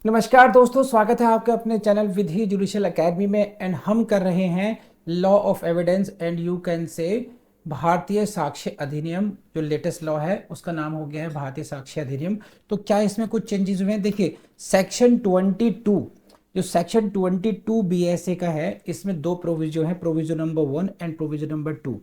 नमस्कार दोस्तों, स्वागत है आपका अपने चैनल विधि जुडिशियल एकेडमी में। एंड हम कर रहे हैं law of evidence and you can say भारतीय साक्ष्य अधिनियम। जो लेटेस्ट लॉ है उसका नाम हो गया है भारतीय साक्ष्य अधिनियम। तो क्या इसमें कुछ चेंजेस हुए हैं? देखिए, सेक्शन 22 जो सेक्शन 22 बीएसए का है, इसमें दो प्रोविजन है, provision number 1 and provision number 2।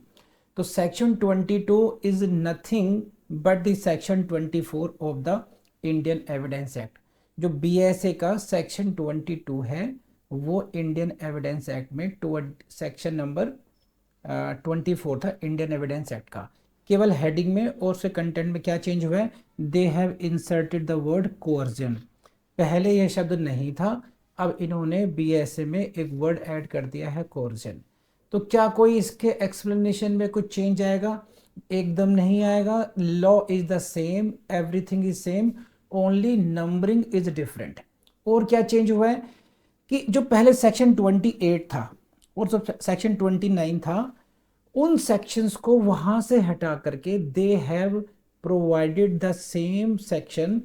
तो section 22 is nothing but the section 24 of the Indian evidence act. जो बीएसए का सेक्शन 22 है वो इंडियन एविडेंस एक्ट में सेक्शन नंबर 24 था इंडियन एविडेंस एक्ट का। केवल हेडिंग में और उसके कंटेंट में क्या चेंज हुआ है? They have inserted the word coercion. पहले यह शब्द नहीं था, अब इन्होंने बीएसए में एक वर्ड ऐड कर दिया है कोअर्जन। तो क्या कोई इसके एक्सप्लेनेशन में कुछ चेंज आएगा? एकदम नहीं आएगा। Law is the same, everything is same, only numbering is different. और क्या चेंज हुआ है कि जो पहले सेक्शन 28 था और जो सेक्शन 29 था, उन सेक्शंस को वहां से हटा करके दे have provided the same section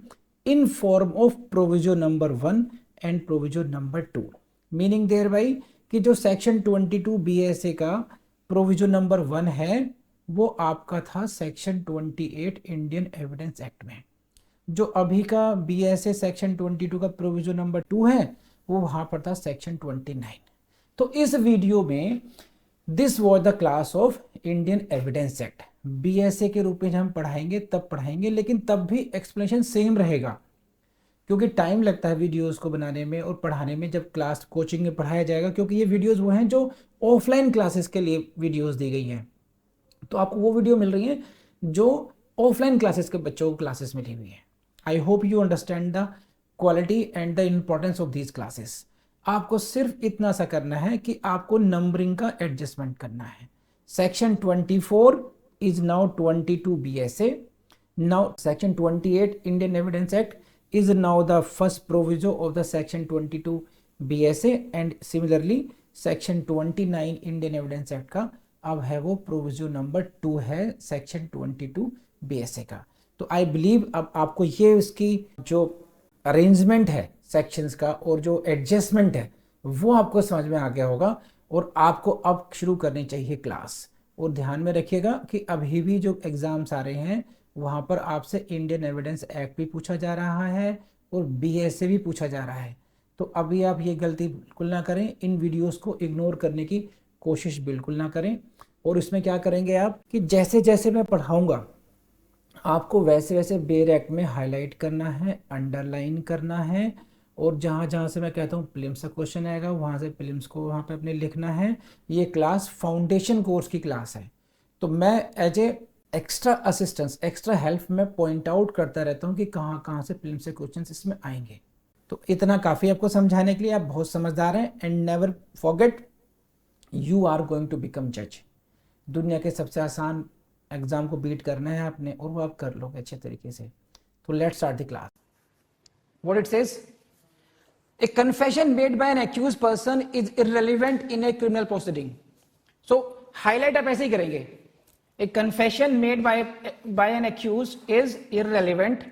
in form of provision number 1 and provision number 2। Meaning thereby कि जो सेक्शन 22 बीएसए का प्रोविजन नंबर 1 है वो आपका था सेक्शन 28 इंडियन एविडेंस एक्ट में। जो अभी का बीएसए सेक्शन 22 का प्रोविजन नंबर 2 है वो वहां पर था सेक्शन 29। तो इस वीडियो में this was the class of Indian evidence act. BSA के रूप में जब हम पढ़ाएंगे तब पढ़ाएंगे, लेकिन तब भी एक्सप्लेनेशन सेम रहेगा क्योंकि टाइम लगता है वीडियोस को बनाने में और पढ़ाने में जब क्लास कोचिंग में पढ़ाया जाएगा, क्योंकि ये वीडियोस वो हैं जो ऑफलाइन क्लासेस के लिए वीडियोस दी गई हैं। तो आपको वो वीडियो मिल रही है जो ऑफलाइन क्लासेस के बच्चों को क्लासेस मिली हुई है। I hope you understand the quality and the importance of these classes. आपको सिर्फ इतना सा करना है कि आपको नंबरिंग का एडजस्टमेंट करना है। Section 24 is now 22 BSA. Now section 28 Indian evidence act is now the first proviso of the section 22 BSA and similarly section 29 Indian Evidence Act का अब है वो प्रोविजो नंबर 2 है सेक्शन 22 BSA का। तो आई बिलीव अब आपको ये इसकी जो अरेंजमेंट है सेक्शंस का और जो एडजस्टमेंट है वो आपको समझ में आ गया होगा और आपको अब शुरू करनी चाहिए क्लास। और ध्यान में रखिएगा कि अभी भी जो एग्जाम्स आ रहे हैं वहाँ पर आपसे इंडियन एविडेंस एक्ट भी पूछा जा रहा है और बीएसए भी पूछा जा रहा है। तो अभी आप ये गलती बिल्कुल ना करें, इन वीडियोस को इग्नोर करने की कोशिश बिल्कुल ना करें। और इसमें क्या करेंगे आप कि जैसे जैसे मैं पढ़ाऊँगा आपको वैसे वैसे बेरेक्ट में हाईलाइट करना है, अंडरलाइन करना है, और जहाँ जहाँ से मैं कहता हूँ प्रीलिम्स का क्वेश्चन आएगा वहाँ से प्रीलिम्स को वहाँ पे अपने लिखना है। ये क्लास फाउंडेशन कोर्स की क्लास है, तो मैं as a extra assistance, extra help में पॉइंट आउट करता रहता हूँ कि कहाँ कहाँ से प्रीलिम्स से क्वेश्चन इसमें आएंगे। तो इतना काफ़ी आपको समझाने के लिए, आप बहुत समझदार हैं। And never forget you are going to become जज। दुनिया के सबसे आसान एग्जाम को बीट करना है आपने और वो आप कर लोगे अच्छे तरीके से। तो let's start the class. What it says, A confession made by N accused person is irrelevant in a criminal proceeding. So highlight आप ऐसे ही करेंगे, a confession made by an accused is irrelevant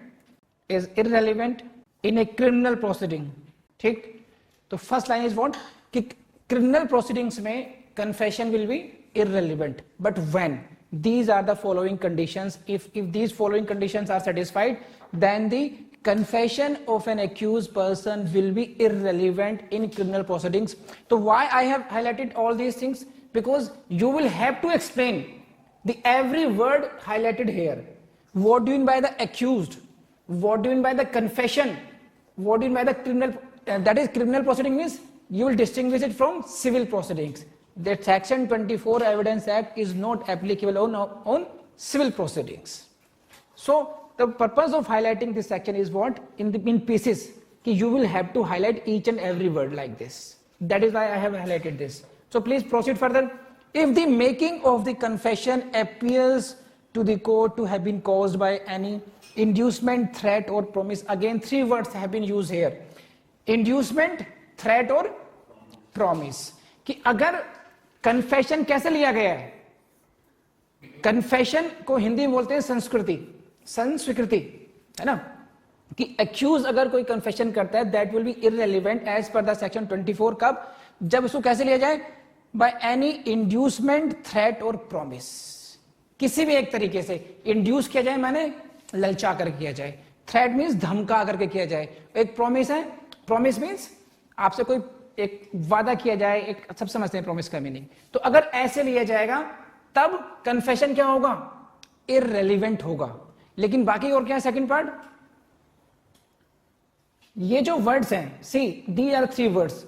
in a criminal proceeding। ठीक, तो first line is what कि criminal proceedings में confession will be irrelevant, but when these are the following conditions, if these following conditions are satisfied, then the confession of an accused person will be irrelevant in criminal proceedings। So why I have highlighted all these things? Because you will have to explain the every word highlighted here. What do you mean by the accused? What do you mean by the confession? What do you mean by the criminal? That is criminal proceeding means you will distinguish it from civil proceedings. That section 24 Evidence Act is not applicable on civil proceedings. So the purpose of highlighting this section is what? In pieces. You will have to highlight each and every word like this. That is why I have highlighted this. So please proceed further. If the making of the confession appears to the court to have been caused by any inducement, threat or promise, again three words have been used here, inducement, threat और promise, कि अगर confession कैसे लिया गया है, confession को हिंदी में बोलते हैं संस्कृति, संस्वीकृति, है ना। कि एक्यूज अगर कोई कन्फेशन करता है that will be irrelevant as per the section 24। कब? जब इसको कैसे लिया जाए? बाय एनी इंड्यूसमेंट, थ्रेट और प्रॉमिस। किसी भी एक तरीके से इंड्यूस किया जाए, माने ललचा कर किया जाए, थ्रेट मीन्स धमका करके किया जाए, एक प्रॉमिस है, प्रॉमिस मीन्स आपसे कोई एक वादा किया जाए, एक सब समझते हैं प्रॉमिस का मीनिंग। तो अगर ऐसे लिया जाएगा तब कन्फेशन क्या होगा? इररेलेवेंट होगा। लेकिन बाकी और क्या है सेकंड पार्ट? ये जो वर्ड्स हैं, see they are 3 words,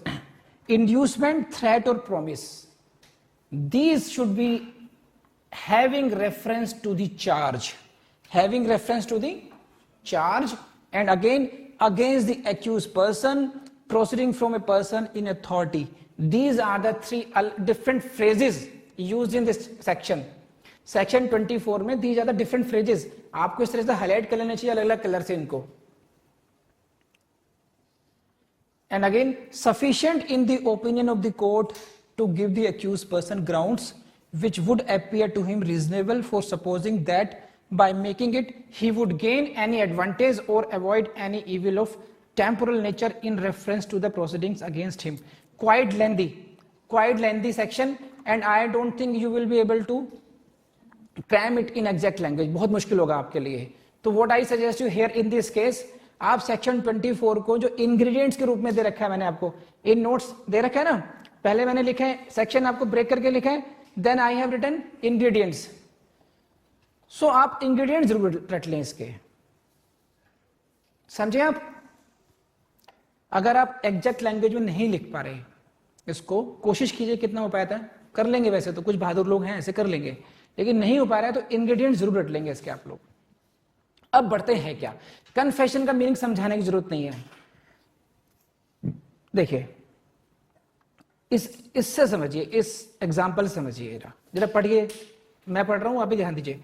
inducement, threat और promise. These should be having reference to the charge, having reference to the charge, and again against the accused person, proceeding from a person in authority. These are the 3 different phrases used in this section. Section 24 में these are the different phrases. आपको इस तरह से highlight कर लेना चाहिए अलग अलग कलर से इनको। And again, sufficient in the opinion of the court to give the accused person grounds which would appear to him reasonable for supposing that by making it he would gain any advantage or avoid any evil of temporal nature in reference to the proceedings against him. Quite lengthy section, and I don't think you will be able to cram it in exact language. बहुत मुश्किल होगा आपके लिए। तो what I suggest you here in this case, आप section 24 को जो ingredients के रूप में दे रखा है, मैंने आपको इन नोट्स दे रखा है ना, पहले मैंने लिखा है सेक्शन, आपको ब्रेक करके लिखा है, then I have written ingredients. So आप इंग्रेडिएंट जरूर रट लें इसके, समझे आप? अगर आप एग्जैक्ट लैंग्वेज में नहीं लिख पा रहे इसको, कोशिश कीजिए, कितना हो पाया था कर लेंगे, वैसे तो कुछ बहादुर लोग हैं ऐसे कर लेंगे, लेकिन नहीं हो पा रहा है तो इंग्रेडिएंट जरूर रट लेंगे इसके आप लोग। अब बढ़ते हैं क्या, कन्फेशन का मीनिंग समझाने की जरूरत नहीं है। देखिए इससे समझिए, इस एग्जाम्पल समझिए, जरा पढ़िए, मैं पढ़ रहा हूं, आप भी ध्यान दीजिए।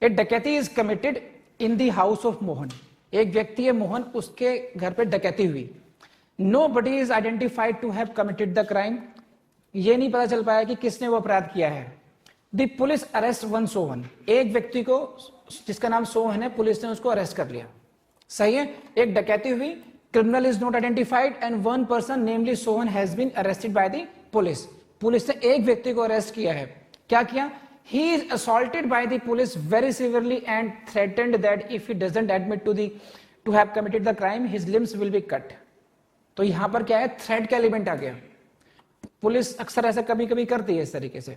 ए डकैती is committed in the house of Mohan. एक व्यक्ति है मोहन, उसके घर पे डकैती हुई। Nobody is identified to have committed the crime. ये नहीं पता चल पाया कि किसने वो अपराध किया है। The police arrest one Sohan. एक व्यक्ति को जिसका नाम सोहन है, पुलिस ने उसको अरेस्ट कर लिया। सही है, एक डकैती हुई, criminal is not identified and one person namely Sohan has been arrested by the police. Police ने एक व्यक्ति को अरेस्ट किया है। क्या किया? He is assaulted by the police very severely and threatened that if he doesn't admit to have committed the crime, his limbs will be cut. तो यहां पर क्या है? थ्रेट का एलिमेंट आ गया। पुलिस अक्सर ऐसा कभी कभी करती है इस तरीके से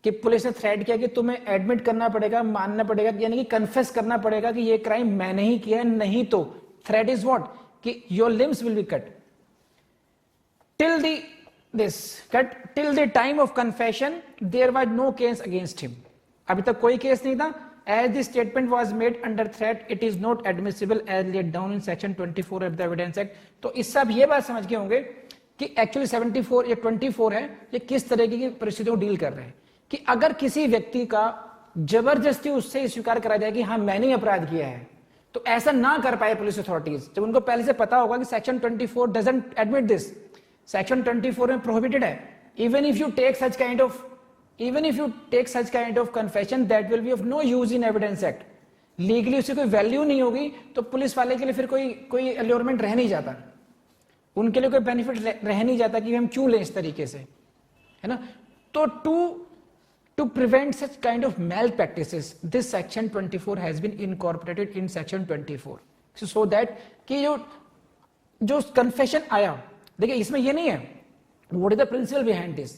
कि पुलिस ने थ्रेट किया कि तुम्हें एडमिट करना पड़ेगा, मानना पड़ेगा, यानी कि कन्फेस करना पड़ेगा कि ये क्राइम मैंने ही किया है, नहीं तो थ्रेट इज व्हाट कि your limbs will be cut till the time of confession there was no case against him. अभी तक कोई केस नहीं था। as the statement was made under threat it is not admissible as laid down in section 24 of the evidence act. तो इससे आप ये बात समझ गए होंगे कि एक्चुअली 74 या 24 है, ये किस तरह की परिस्थितियों को डील कर रहे हैं कि अगर किसी व्यक्ति का जबरदस्ती उससे स्वीकार करा जाए कि हाँ मैंने अपराध किया है, तो ऐसा ना कर पाए पुलिस अथॉरिटीज, जब उनको पहले से पता होगा कि section 24 doesn't admit this, section 24 में प्रोहिबिटेड है। even if you take such kind of confession that will be of no use in evidence act, legally उसकी कोई वैल्यू नहीं होगी, तो पुलिस वाले के लिए फिर कोई अल्योरमेंट रह नहीं जाता, उनके लिए कोई बेनिफिट रह नहीं जाता कि हम क्यों लें इस तरीके से, है ना। तो to prevent such kind of malpractices, this section 24 has been incorporated in section 24, so that कि जो कन्फेशन आया, देखिए इसमें ये नहीं है what is the principle behind this,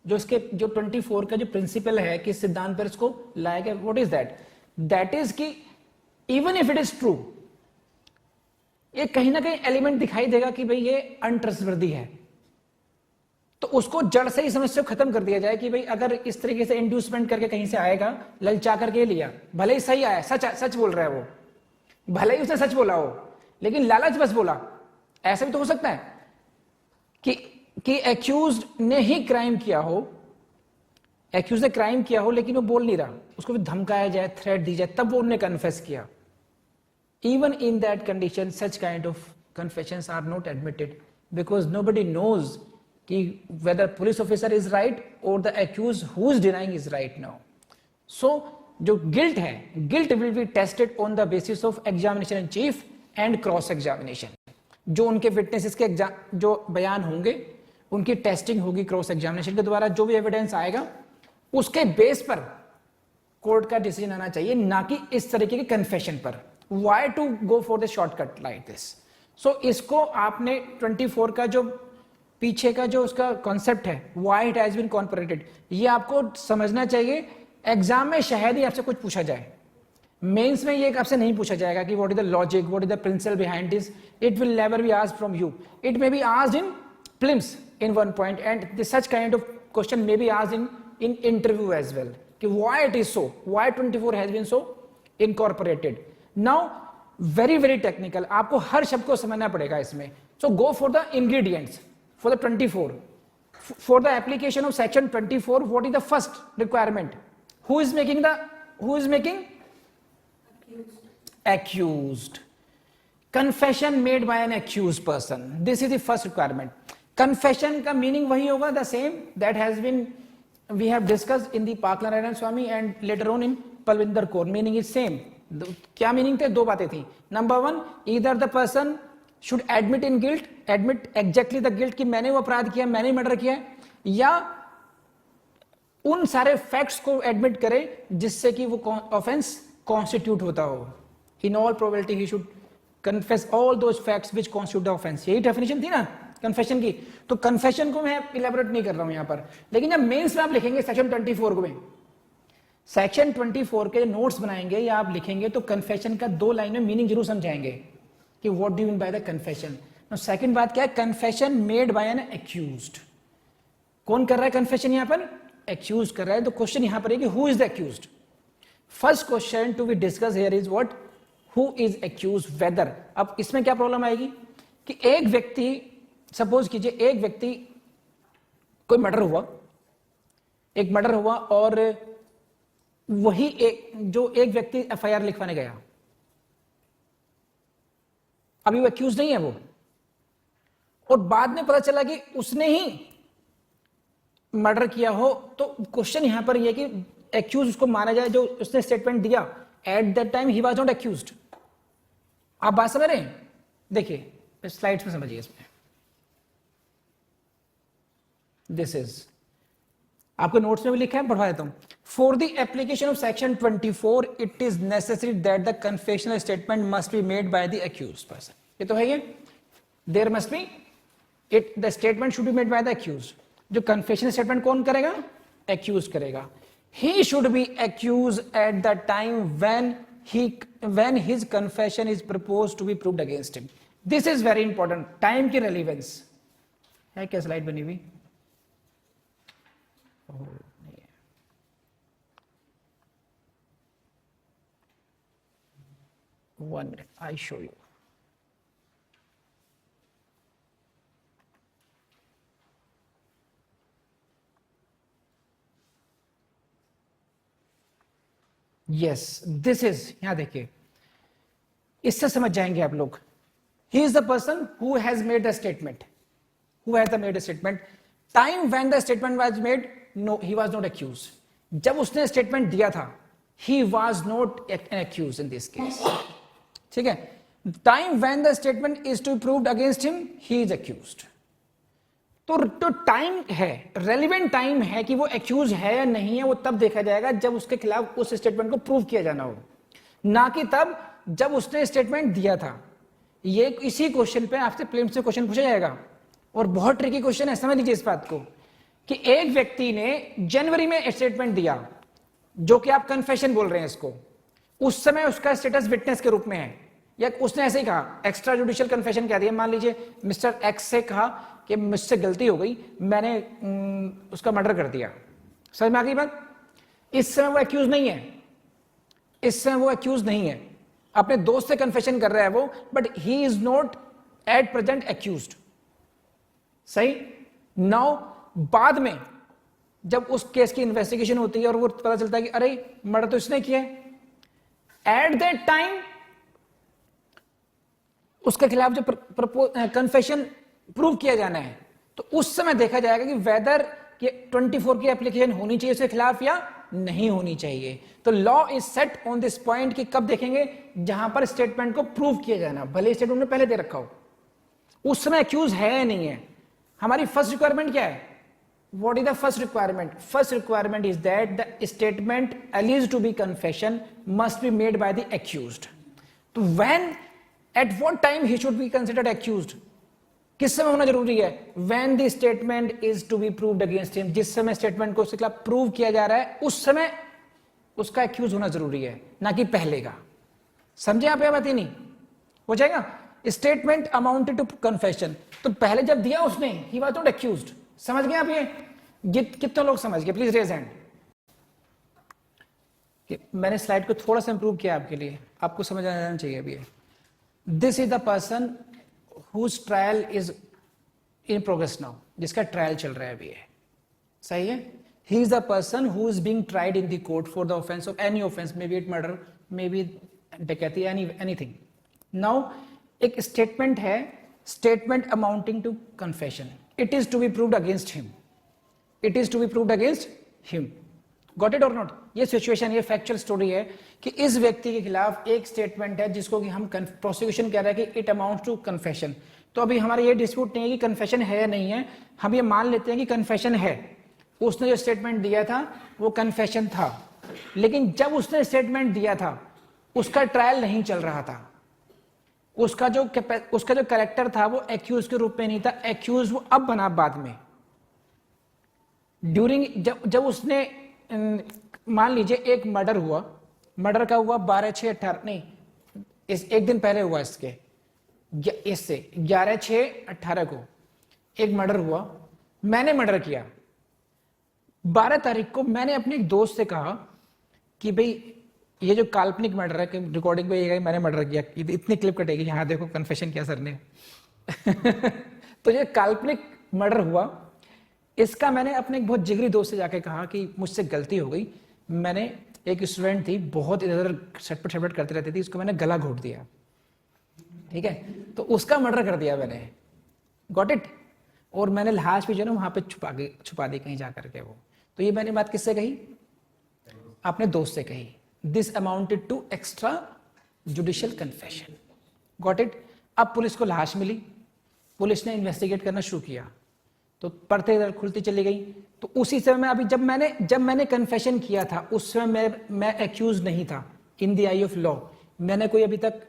जो 24 का जो प्रिंसिपल है कि सिद्धांत पर इसको लाया गया, व्हाट इज दैट इज कि even if it is true, ये कहीं ना कहीं एलिमेंट दिखाई देगा कि भाई ये अनट्रस्टवर्दी है, तो उसको जड़ से ही समस्या को खत्म कर दिया जाए कि भाई अगर इस तरीके से इंड्यूसमेंट करके कहीं से आएगा, ललचा करके लिया, भले ही सही आया, सच बोल रहा है वो, भले ही उसने सच बोला हो, लेकिन लालच बस बोला, ऐसा भी तो हो सकता है कि एक्यूज्ड ने ही क्राइम किया हो, एक्यूज ने क्राइम किया हो लेकिन वो बोल नहीं रहा, उसको भी धमकाया जाए, थ्रेट दी जाए, तब वो उन्हें कन्फेस किया। Even in that condition such kind of confessions are not admitted because nobody knows कि whether police officer is right और the accused who is denying is right now. So जो गिल्ट है, guilt will be tested on the basis of examination in chief and cross examination, जो उनके witnesses के जो बयान होंगे उनकी टेस्टिंग होगी क्रॉस एग्जामिनेशन के द्वारा, जो भी एविडेंस आएगा उसके बेस पर कोर्ट का डिसीजन आना चाहिए, ना कि इस तरीके के कन्फेशन पर। Why to go for the shortcut like this? So इसको आपने 24 का जो पीछे का जो उसका कॉन्सेप्ट है, वाई इट हैज बीन कॉन्पोरेटेड, ये आपको समझना चाहिए। एग्जाम में शायद ही आपसे कुछ पूछा जाए, मेंस में ये आपसे नहीं पूछा जाएगा कि what is the logic, what is the principle behind this. It will never be asked from you, it may be asked in prelims in one point, and such kind of question may be asked in interview as well, कि why it is so, why 24 has been so incorporated. Now very very technical, आपको हर शब्द को समझना पड़ेगा इसमें। So go for the ingredients for the 24. For the application of section 24, what is the first requirement? Who is making accused. Confession made by an accused person, this is the first requirement. Confession का meaning वही होगा, the same that has been we have discussed in the Pakala Narayana Swamy and later on in Palvinder Kaur. Meaning is same. क्या meaning थे? दो बातें थी। Number one, either the person should admit in guilt, admit exactly the guilt कि मैंने वो अपराध किया, मैंने मर्डर किया, या उन सारे फैक्ट्स को एडमिट करे जिससे कि वो ऑफेंस कॉन्स्टिट्यूट होता हो। In all probability he should confess all those facts which constitute the offence. यही डेफिनेशन थी ना कन्फेशन की। तो कन्फेशन को मैं इलेबोरेट नहीं कर रहा हूं यहां पर, लेकिन जब मेंस में आप लिखेंगे सेक्शन 24 को, में सेक्शन 24 के नोट्स बनाएंगे या आप लिखेंगे तो कन्फेशन का 2 लाइन में मीनिंग जरूर समझाएंगे कि what do you mean by the confession. Second बात क्या है? Confession made by N accused. कौन कर रहा है कन्फेशन? यहां पर एक्यूज कर रहा है। तो क्वेश्चन यहां पर है कि who is the accused. First question to be discussed here is what, who is accused, whether. अब इसमें क्या प्रॉब्लम आएगी कि एक व्यक्ति, सपोज कीजिए एक व्यक्ति, कोई मर्डर हुआ, एक मर्डर हुआ और वही एक व्यक्ति एफआईआर लिखवाने गया, अभी वो एक्यूज नहीं है वो, और बाद में पता चला कि उसने ही मर्डर किया हो, तो क्वेश्चन यहां पर यह कि एक्यूज उसको माना जाए जो उसने स्टेटमेंट दिया। At that time he was not accused. आप बात समझ रहे हैं? देखिए स्लाइड्स में समझिए इसमें। दिस इज आपके नोट्स में भी लिखा है, बढ़वा देता हूं। For the application of section 24 it is necessary that the confessional statement must be made by the accused person. ये तो है ये, there must be it, the statement should be made by the accused. जो confessional statement कौन करेगा? Accuse करेगा। He should be accused at the time when his confession is proposed to be proved against him. This is very important. Time की relevance है। क्या slide बनी हुई? One minute, I show you. Yes, this is, यहां देखिए, इससे समझ जाएंगे आप लोग। He is the person who has made the statement. Who has made a statement? Time when the statement was made, no, he was not accused. जब उसने statement दिया था, he was not an accused in this case. ठीक है? Time when the statement is to be proved against him, he is accused. तो time है, relevant time है कि वो एक्यूज है या नहीं है, वो तब देखा जाएगा जब उसके खिलाफ उस स्टेटमेंट को प्रूव किया जाना हो, ना कि तब जब उसने स्टेटमेंट दिया था। ये इसी क्वेश्चन पे आपसे प्रीलिम्स से क्वेश्चन पूछा जाएगा, और बहुत ट्रिकी क्वेश्चन है, समझ लीजिए इस बात को, कि एक व्यक्ति ने जनवरी में स्टेटमेंट दिया, जो कि आप कन्फेशन बोल रहे हैं इसको, उस समय उसका स्टेटस विटनेस के रूप में है, या उसने ऐसे ही कहा, एक्स्ट्रा जुडिशियल कन्फेशन कह दिया। मान लीजिए मिस्टर एक्स से कहा कि मुझसे गलती हो गई, मैंने उसका मर्डर कर दिया। समझ में आ गई बात? इस समय वो एक्यूज नहीं है, इस समय वो एक्यूज नहीं है, अपने दोस्त से कन्फेशन कर रहा है वो, but he is not at present accused. सही? नाउ बाद में जब उस केस की इन्वेस्टिगेशन होती है और वो पता चलता है कि अरे मर्डर तो इसने किया है, एट दैट टाइम उसके खिलाफ जो कन्फेशन प्रूव किया जाना है, तो उस समय देखा जाएगा कि वेदर 24 की एप्लीकेशन होनी चाहिए उसके खिलाफ या नहीं होनी चाहिए। तो law is set on this point कि कब देखेंगे, जहां पर स्टेटमेंट को प्रूव किया जाना, भले स्टेटमेंट में पहले दे रखा हो, उस समय एक्यूज है या नहीं है। हमारी फर्स्ट रिक्वायरमेंट क्या है? What is the first requirement? First requirement is that the statement alleged to be confession must be made by the accused. तो when, at what time he should be considered accused? किस समय होना जरूरी है? When the statement is to be proved against him. जिस समय statement को उसके खिलाफ प्रूव किया जा रहा है, उस समय उसका एक्यूज होना जरूरी है, ना कि पहले का। समझे आप? यह बात ही नहीं हो जाएगा। स्टेटमेंट अमाउंटेड टू कन्फेशन, तो पहले जब दिया उसने, ही वाज नॉट एक्यूज्ड। समझ गए आप? ये कितने लोग समझ गए? Please raise hand. मैंने स्लाइड को थोड़ा सा इंप्रूव किया आपके लिए, आपको समझ आ जाना चाहिए अभी। This is the person whose trial is in progress now, जिसका ट्रायल चल रहा है अभी। सही है? He is the person who is being tried in the court for the offence of any offence, may be it murder, may be डकैती, anything. Now एक statement है, statement amounting to confession, it is to be proved against him, it is to be proved against him, got it or not? ये situation, ये factual story है कि इस व्यक्ति के खिलाफ एक स्टेटमेंट है जिसको कि हम प्रोसिक्यूशन कह रहे हैं कि इट अमाउंट्स टू कन्फेशन। तो अभी हमारा ये डिस्प्यूट नहीं है कि कन्फेशन है या नहीं है, हम ये मान लेते हैं कि कन्फेशन है। उसने जो स्टेटमेंट दिया था वो कन्फेशन था, लेकिन जब उसने स्टेटमेंट दिया था उसका ट्रायल नहीं चल रहा था, उसका जो कैरेक्टर था वो एक्यूज के रूप में नहीं था, एक्यूज वो अब बना बाद में। ड्यूरिंग जब उसने, मान लीजिए एक मर्डर हुआ, मर्डर का हुआ 12/6/18, नहीं इस एक दिन पहले हुआ, इससे 11/6/18 को एक मर्डर हुआ, मैंने मर्डर किया। 12 तारीख को मैंने अपने एक दोस्त से कहा कि भाई ये जो काल्पनिक मर्डर है, कि रिकॉर्डिंग पे ये मैंने मर्डर किया, इतनी क्लिप कटेगी, यहाँ देखो कन्फेशन किया सर ने। तो ये काल्पनिक मर्डर हुआ, इसका मैंने अपने एक बहुत जिगरी दोस्त से जाके कहा कि मुझसे गलती हो गई, मैंने एक स्टूडेंट थी बहुत इधर उधर छटपट करती रहती थी, उसको मैंने गला घोट दिया, ठीक है, तो उसका मर्डर कर दिया मैंने, गॉट इट। और मैंने लाश भी जो है ना वहां पे छुपा दी कहीं जा करके वो। तो ये मैंने बात किससे कही? अपने दोस्त से कही। This amounted to extra judicial confession, got it. अब पुलिस को लाश मिली, पुलिस ने इन्वेस्टिगेट करना शुरू किया, तो पढ़ते इधर खुलती चली गई। तो उसी समय में अभी जब मैंने कन्फेशन किया था उस समय मैं एक्यूज नहीं था in the I of law. मैंने कोई अभी तक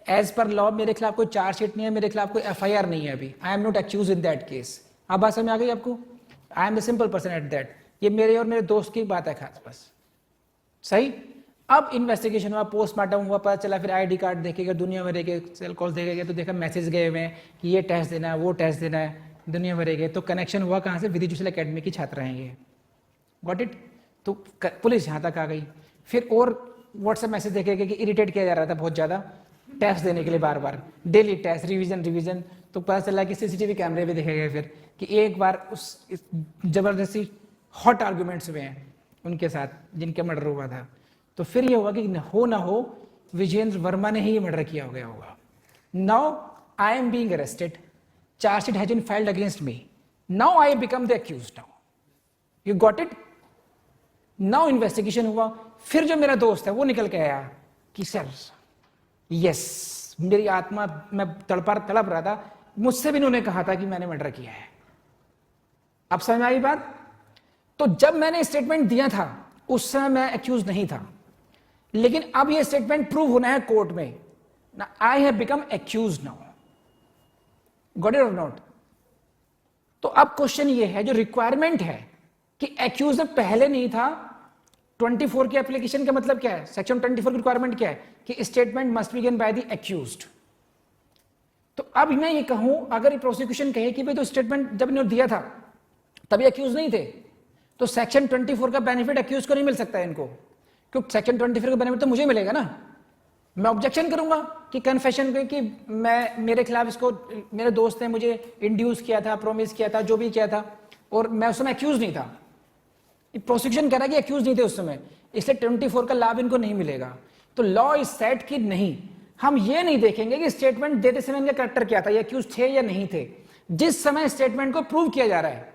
एज पर लॉ मेरे खिलाफ कोई चार्जशीट नहीं है, मेरे खिलाफ कोई एफआईआर नहीं है अभी। I am not accuse in that case. अब बात समझ में आ गई आपको? I am the simple person at that. ये मेरे और मेरे दोस्त की बात है खास, बस। सही। अब इन्वेस्टिगेशन हुआ, पोस्टमार्टम हुआ, पता चला, फिर आईडी कार्ड देखेगा, दुनिया भर के सेल कॉल्स देखेगा, तो देखा मैसेज गए हुए हैं कि ये टेस्ट देना है, वो टेस्ट देना है, दुनिया भर के। तो कनेक्शन हुआ कहाँ से? विधि जुडिशियल एकेडमी की छात्र हैं ये, गॉट इट। तो पुलिस यहाँ तक आ गई। फिर और व्हाट्सएप मैसेज देखेगा कि इरिटेट किया जा रहा था बहुत ज़्यादा टेस्ट देने के लिए, बार बार डेली टेस्ट, रिवीजन। तो पता चला कि सीसीटीवी कैमरे भी देखे गए फिर कि एक बार उस जबरदस्ती हॉट आर्ग्यूमेंट्स हुए हैं उनके साथ जिनके मर्डर हुआ था। तो फिर ये हुआ कि हो ना हो विजेंद्र वर्मा ने ही ये मर्डर किया हो गया होगा। Now I am being arrested, chargesheet has been filed against me, now I become the accused. Now you got it. Now investigation हुआ, फिर जो मेरा दोस्त है वो निकल के आया कि सर यस, मेरी आत्मा में तड़प रहा था, मुझसे भी उन्होंने कहा था कि मैंने मर्डर किया है। अब समझ में आई बात? तो जब मैंने स्टेटमेंट दिया था उस समय मैं एक्यूज नहीं था, लेकिन अब ये स्टेटमेंट प्रूव होना है कोर्ट में, ना I have become accuse now, got it or not. तो अब क्वेश्चन ये है, जो रिक्वायरमेंट है कि एक्यूज पहले नहीं था, 24 की एप्लीकेशन का मतलब क्या है? सेक्शन 24 की रिक्वायरमेंट क्या है कि statement must be given by the accused. तो अब मैं ये कहूं, अगर प्रोसिक्यूशन कहे कि भाई तो स्टेटमेंट जब इन्होंने दिया था तभी एक्यूज नहीं थे, तो सेक्शन 24 का बेनिफिट एक्यूज को नहीं मिल सकता है इनको, क्योंकि सेक्शन 24 का बेनिफिट तो मुझे मिलेगा ना। मैं ऑब्जेक्शन करूंगा कि कन्फेशन पे कि मेरे खिलाफ इसको मेरे दोस्त ने मुझे इंड्यूस किया था, प्रोमिस किया था, जो भी किया था, और मैं उस समय एक्यूज नहीं था। प्रोसिक्यूशन कह रहा है कि एक्यूज नहीं थे उस समय, इसलिए 24 का लाभ इनको नहीं मिलेगा। तो लॉ इज सेट कि नहीं, हम ये नहीं देखेंगे कि स्टेटमेंट देते समय इनका करेक्टर क्या था, ये एक्यूज थे या नहीं थे। जिस समय स्टेटमेंट को प्रूव किया जा रहा है,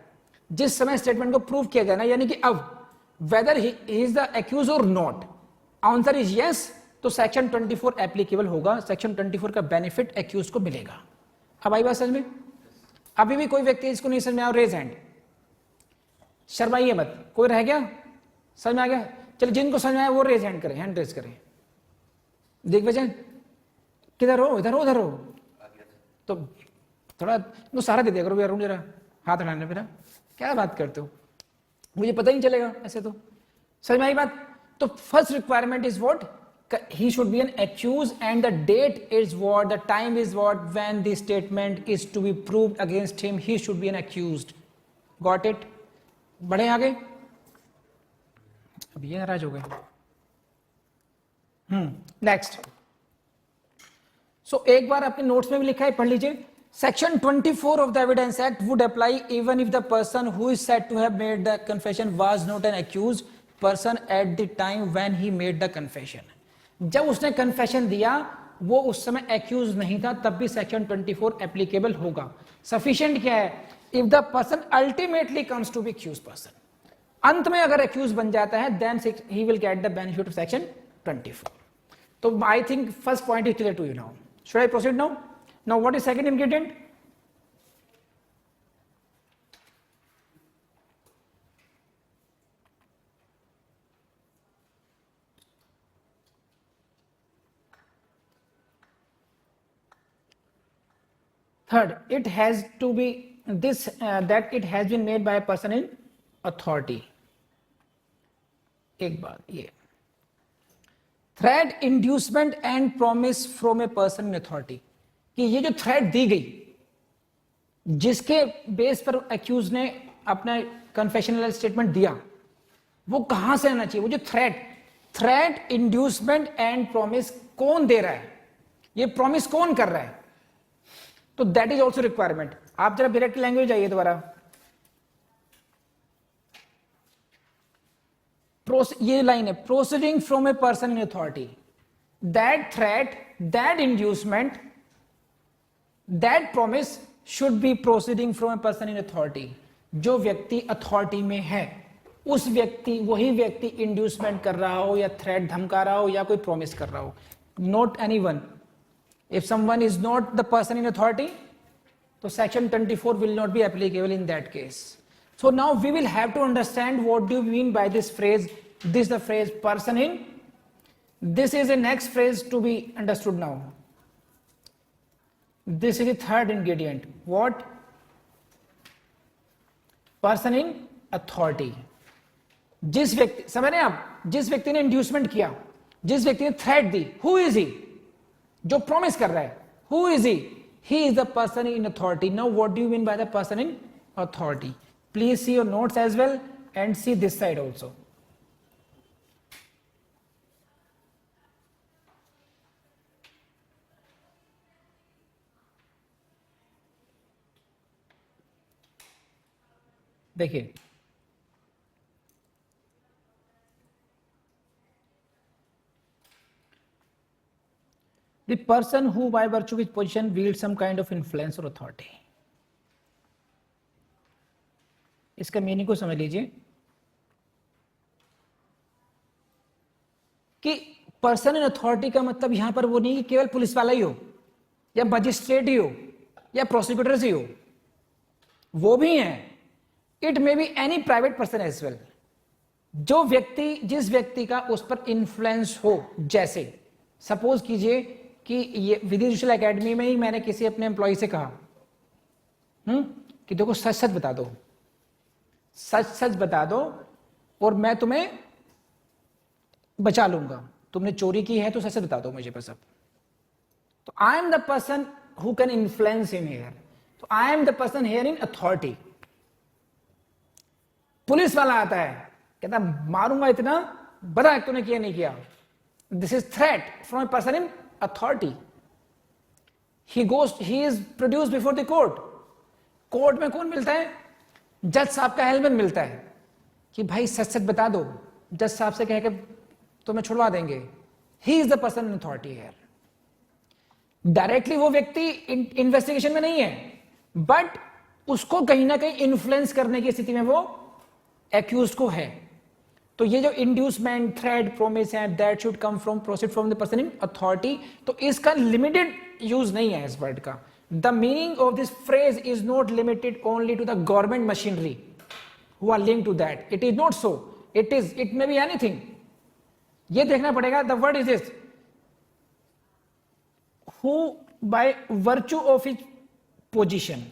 जिस समय स्टेटमेंट को प्रूव किया जाना, यानी कि अब whether he is the accuse or not, answer is yes, तो सेक्शन 24 एप्लीकेबल होगा, सेक्शन 24 का बेनिफिट एक्यूज को मिलेगा। अब आई बात समझ में? अभी भी कोई व्यक्ति इसको नहीं समझ में आया, रेज हैंड, शर्माइए मत, कोई रह गया समझ में आ गया? चलिए जिनको समझ में आया वो रेज हैंड करें, हैंड रेज करें। दिग्विजय किधर हो? इधर हो, उधर हो, तो थोड़ा वो सारा दे दिया करो यार, जरा हाथ हटाने पे ना, क्या बात करते हो, मुझे पता ही नहीं चलेगा ऐसे तो। समझ में आई बात? तो first requirement is what, he should be an accused and the date is what, the time is what, when the statement is to be proved against him, he should be an accused. Got it? बढ़े आगे, अब ये नाराज हो गए। Next, सो एक बार अपने notes में भी लिखा है, पढ़ लीजिए। Section 24 of the evidence act would apply even if the person who is said to have made the confession was not an accused person at the time when he made the confession. जब उसने confession दिया वो उस समय accused नहीं था, तब भी सेक्शन 24 एप्लीकेबल होगा। सफिशिएंट क्या है? If the person ultimately comes to be accuse person, अंत में अगर एक्यूज बन जाता है, then he will get the benefit of section 24। तो I think first point is clear to you now. Should I proceed now? Now what is second ingredient? Third, it has to be this that it has been made by a person in authority. एक बात ये, threat, inducement and promise from a person in authority, कि ये जो threat दी गई, जिसके base पर accused ने अपना कन्फेशनल स्टेटमेंट दिया, वो कहां से आना चाहिए? वो जो थ्रेट, इंड्यूसमेंट एंड प्रॉमिस कौन दे रहा है, ये प्रॉमिस कौन कर रहा है? तो दैट इज ऑल्सो रिक्वायरमेंट। आप जरा डायरेक्ट लैंग्वेज आइए दोबारा। ये लाइन है, proceeding from A person in authority, that threat, that inducement, that promise should be proceeding from A person in authority. जो व्यक्ति अथॉरिटी में है, उस व्यक्ति, वही व्यक्ति इंड्यूसमेंट कर रहा हो या थ्रेट धमका रहा हो या कोई प्रॉमिस कर रहा हो, not anyone. If someone is not the person in authority, so section 24 will not be applicable in that case. So now we will have to understand what do you mean by this phrase. This is the phrase person in. This is the next phrase to be understood now. This is the third ingredient. What? Person in authority. जिस व्यक्ति, समझ रहे हैं आप, जिस व्यक्ति ने inducement किया, जिस व्यक्ति ने threat the, who is he? जो प्रॉमिस कर रहा है, who is he? He is the person in authority. Now what do you mean by the person in authority? Please see your notes as well and see this side also. देखिए, the person who by virtue of his position wields some kind of influence or authority. इसका meaning को समझ लीजिए कि person in authority का मतलब यहां पर वो नहीं कि केवल पुलिस वाला ही हो या मजिस्ट्रेट ही हो या प्रोसिक्यूटर ही हो, वो भी है। It may be any private person as well. जो व्यक्ति, जिस व्यक्ति का उस पर इन्फ्लुएंस हो, जैसे सपोज कीजिए कि ये विधि जुडिशियल एकेडमी में ही मैंने किसी अपने एम्प्लॉय से कहा कि देखो सच सच बता दो, सच सच बता दो और मैं तुम्हें बचा लूंगा, तुमने चोरी की है तो सच सच बता दो मुझे बस अब। तो I am the person who can influence him here, तो I am the person here in authority. Police वाला आता है, कहता मारूंगा इतना, बता तूने किया नहीं किया। This is threat from A person in authority. He is produced before the court. Court में कौन मिलता है? जज साहब का हेल्मेट मिलता है कि भाई सच सच बता दो, जज साहब से कह के तुम्हें छुड़वा देंगे। He is the person in authority here. Directly वो व्यक्ति इन्वेस्टिगेशन में नहीं है, बट उसको कहीं ना कहीं इन्फ्लुएंस करने की स्थिति में वो एक्यूज को है। तो ये जो इंड्यूसमेंट, थ्रेट, प्रोमिस है, that should come from, proceed from the person in authority, तो इसका लिमिटेड यूज नहीं है इस वर्ड का. The meaning of this phrase is not limited only to the government machinery who are linked to that. It is not so. It may be anything. ये देखना पड़ेगा. The word is this: who by virtue of his position.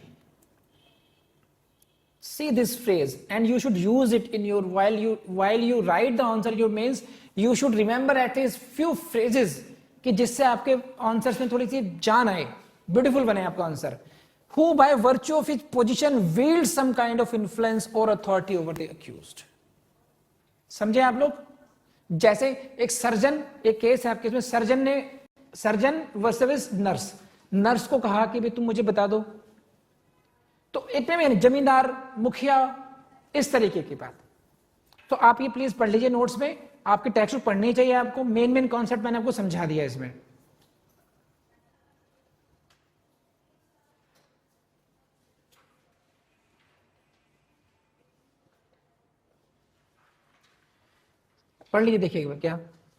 See this phrase, and you should use it in your while you write the answer. You means you should remember at least few phrases कि जिससे आपके answers में थोड़ी सी जान आए, beautiful बने आपका answer. Who by virtue of his position wields some kind of influence or authority over the accused. समझे आप लोग? जैसे एक सर्जन, एक केस है आपके इसमें, सर्जन वर्सेस नर्स को कहा कि भाई तुम मुझे बता दो, तो इतने में जमींदार, मुखिया, इस तरीके की बात. तो आप ये प्लीज पढ़ लीजिए नोट्स में, आपकी टेक्स्ट बुक पढ़नी चाहिए आपको. मेन कॉन्सेप्ट मैंने आपको समझा दिया इसमें. पढ़ लीजिए, देखिएगा क्या.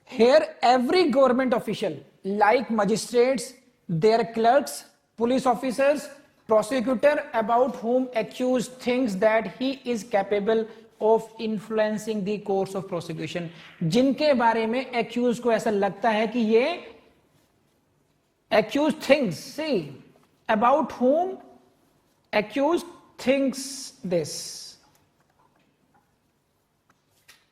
Here every government official like magistrates, their clerks, police officers, prosecutor about whom accused thinks that he is capable of influencing the course of prosecution. जिनके बारे में accused को ऐसा लगता है कि ये accused thinks, see, about whom accused thinks this,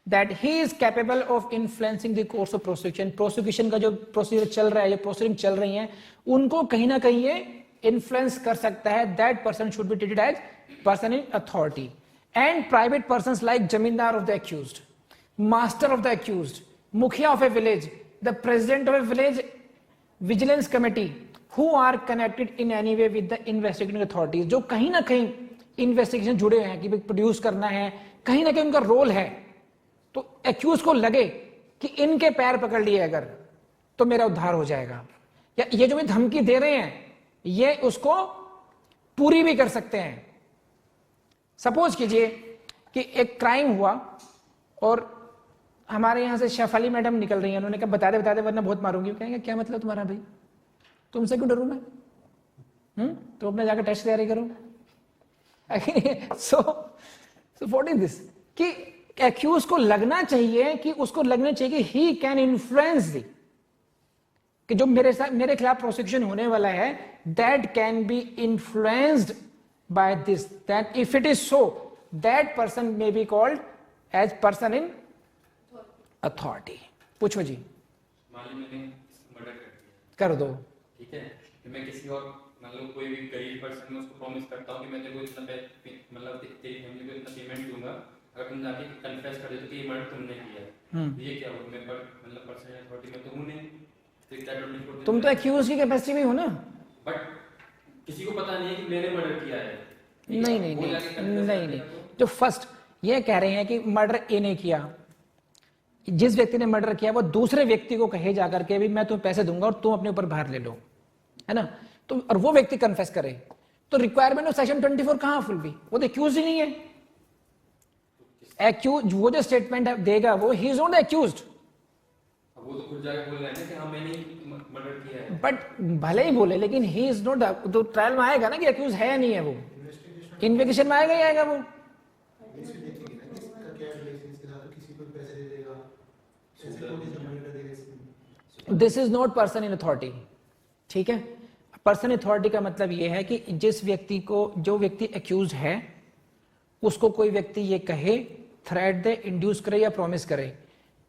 that he is capable of influencing the course of prosecution. prosecution का जो प्रोसीजर चल रहा है, जो प्रोसीडिंग चल रही हैं, उनको कहीं ना कहीं ये इन्फ्लुएंस कर सकता है. that person should be treated as person in authority. and private persons like जमींदार of the accused, master of the accused, मुखिया of a village, the president of a village vigilance committee, who are connected in any way with the investigating authorities, जो कहीं ना कहीं investigation जुड़े हैं कि produce करना है, कहीं ना कहीं उनका रोल है. तो एक्यूज को लगे कि इनके पैर पकड़ लिए अगर, तो मेरा उद्धार हो जाएगा, या ये जो भी धमकी दे रहे हैं ये उसको पूरी भी कर सकते हैं. सपोज कीजिए कि एक क्राइम हुआ और हमारे यहां से शेफाली मैडम निकल रही हैं, उन्होंने कहा बता दे वरना बहुत मारूंगी. कहेंगे क्या मतलब तुम्हारा भाई, तुमसे क्यों डरूं मैं? तो अपने जाकर टेस्ट तैयारी करो. सो व्हाट इज दिस कि एक्यूज को लगना चाहिए कि उसको लगना चाहिए कि ही कैन इन्फ्लुएंस दी, कि जो मेरे खिलाफ प्रोसिक्यूशन होने वाला है, that can be influenced by this, that if it is so that person may be called as person in authority. पूछो जी. मान ली मैंने मर्डर कर दो, ठीक है, तो मैं किसी और मतलब कोई भी गरीब पर्सन में उसको प्रॉमिस करता हूँ कि मैं तेरे को इतना मतलब तेरी फैमिली को इतना पेमेंट दूंगा अगर तुम जाके कन्फेस कर दे तो ये मर्डर तुमने किया है. ये क्या हुआ? मैं मतलब पर्सन अथॉरिटी में तो हूं नहीं, तो तुम तो एक्यूज की कैपेसिटी में हो ना, बट किसी को पता नहीं है कि मैंने मर्डर किया है. नहीं. जो फर्स्ट ये कह रहे हैं कि मर्डर ए ने किया, जिस व्यक्ति ने मर्डर किया वो दूसरे व्यक्ति को कहे जाकर के भी मैं तुम्हें पैसे दूंगा और तुम अपने ऊपर भार ले लो, है ना. तो और वो व्यक्ति कन्फेस करे, तो रिक्वायरमेंट ऑफ सेक्शन 24 कहां फुल भी? वो तो एक्यूज ही नहीं है. एक्यूज वो जो स्टेटमेंट देगा वो ही इज नॉट एक्यूज्ड. वो तो खुद जाके बोल रहा है ना कि हाँ मैंने मर्डर किया है. बट भले ही बोले लेकिन ही इज नॉट. तो ट्रायल में आएगा ना कि एक्यूज है या नहीं है, वो इन्वेस्टिगेशन में आएगा ही आएगा. वो this is not person in authority. ठीक है, पर्सन अथॉरिटी का मतलब ये है कि जिस व्यक्ति को, जो व्यक्ति एक्यूज है उसको कोई व्यक्ति ये कहे, थ्रेट दे, इंड्यूस करे या प्रॉमिस करे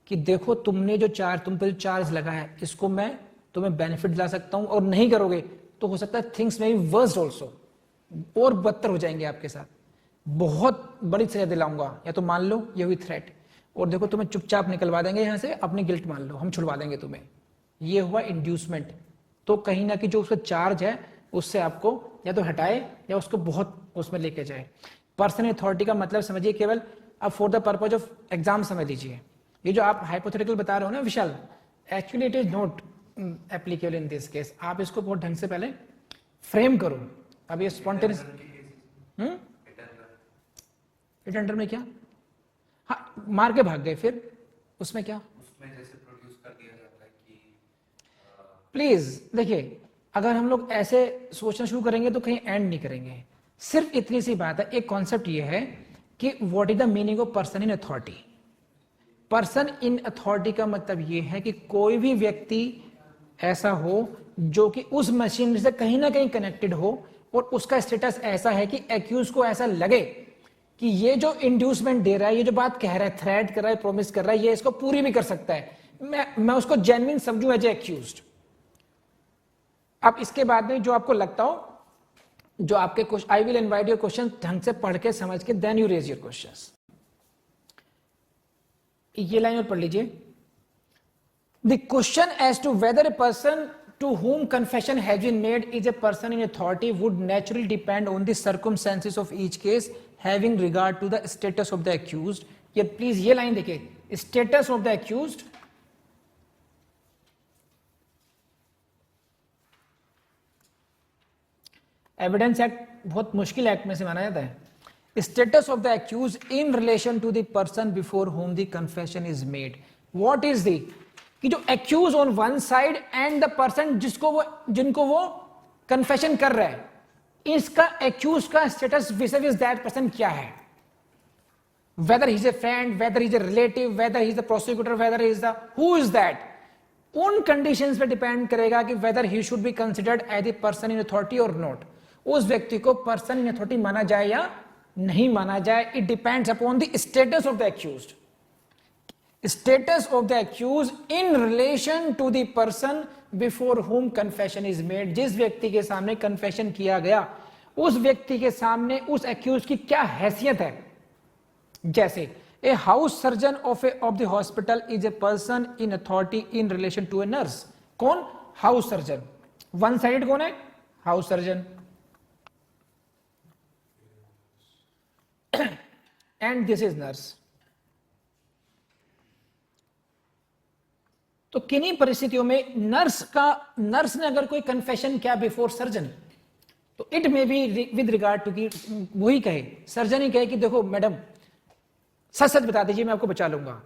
कि देखो तुमने जो तुम पे जो चार्ज लगा है इसको मैं तुम्हें बेनिफिट दिला सकता हूं, और नहीं करोगे तो हो सकता है थिंग्स में बी वर्स्ट ऑल्सो, और बदतर हो जाएंगे आपके साथ, बहुत बड़ी सजा दिलाऊंगा, या तो मान लो ये हुई थ्रेट, और देखो तुम्हें चुपचाप निकलवा देंगे यहां से, अपनी गिल्ट मान लो, हम छुड़वा देंगे तुम्हें. ये हुआ इंड्यूसमेंट. तो कहीं ना कहीं जो उसका चार्ज है उससे आपको या तो हटाए या उसको बहुत उसमें लेके जाए. पर्सन अथॉरिटी का मतलब समझिए केवल, अब for the purpose of exam समझ लीजिए, ये जो आप हाइपोथेटिकल बता रहे हो ना Vishal, actually it is not applicable in this case. आप इसको बहुत ढंग से पहले फ्रेम करो. अब ये स्पॉन्टेनियस इट अंडर में क्या हाँ, मार के भाग गए, फिर उसमें क्या? उसमें जैसे प्रोड्यूस कर दिया जाता है कि प्लीज देखिए, अगर हम लोग ऐसे सोचना शुरू करेंगे तो कहीं एंड नहीं करेंगे। सिर्फ इतनी सी बात है, एक कॉन्सेप्ट ये है कि what is the meaning of person in authority. Person in authority का मतलब ये है कि कोई भी व्यक्ति ऐसा हो जो कि उस मशीन से कहीं ना कहीं कनेक्टेड हो और उसका स्टेटस ऐसा है कि एक्यूज को ऐसा लगे कि ये जो इंड्यूसमेंट दे रहा है, ये जो बात कह रहा है, थ्रेट कर रहा है, प्रॉमिस कर रहा है, ये इसको पूरी भी कर सकता है, मैं उसको जेन्युइन समझूं एज एक्यूज्ड। अब इसके बाद में जो आपको लगता हो, जो आपके question, I will invite your question ढंग से पढ़ के समझ के then you raise your questions. ये लाइन और पढ़ लीजिए। The question as to whether a person to whom confession has been made is a person in authority would naturally depend on the circumstances of each case having regard to the status of the accused। ये please ये line देखिए, status of the accused, evidence act बहुत मुश्किल act में से माना जाता है। Status of the accused in relation to the person before whom the confession is made. What is the, कि जो accused on one side and the person जिनको वो कन्फेशन कर रहा है, इसका एक्यूज का स्टेटस विस दैट पर्सन क्या है, whether he is a friend, whether he is a relative, whether he is the prosecutor, whether he is the who is that, उन कंडीशंस पे डिपेंड करेगा कि whether he should be considered as a person in authority और not. उस व्यक्ति को person in authority माना जाए या नहीं माना जाए, it depends upon the status of the accused. Status of the accused in relation to the person before whom confession is made. जिस व्यक्ति के सामने कन्फेशन किया गया, उस व्यक्ति के सामने उस एक्यूज की क्या हैसियत है। जैसे a house surgeon of the hospital is a person in authority in relation to a nurse. कौन? House surgeon. वन साइडेड कौन है? House surgeon. And this is nurse. तो किन्हीं परिस्थितियों में नर्स ने अगर कोई कन्फेशन किया बिफोर सर्जन, तो it may be with regard to की वही कहे, सर्जन ही कहे कि देखो मैडम सच सच बता दीजिए, मैं आपको बचा लूंगा।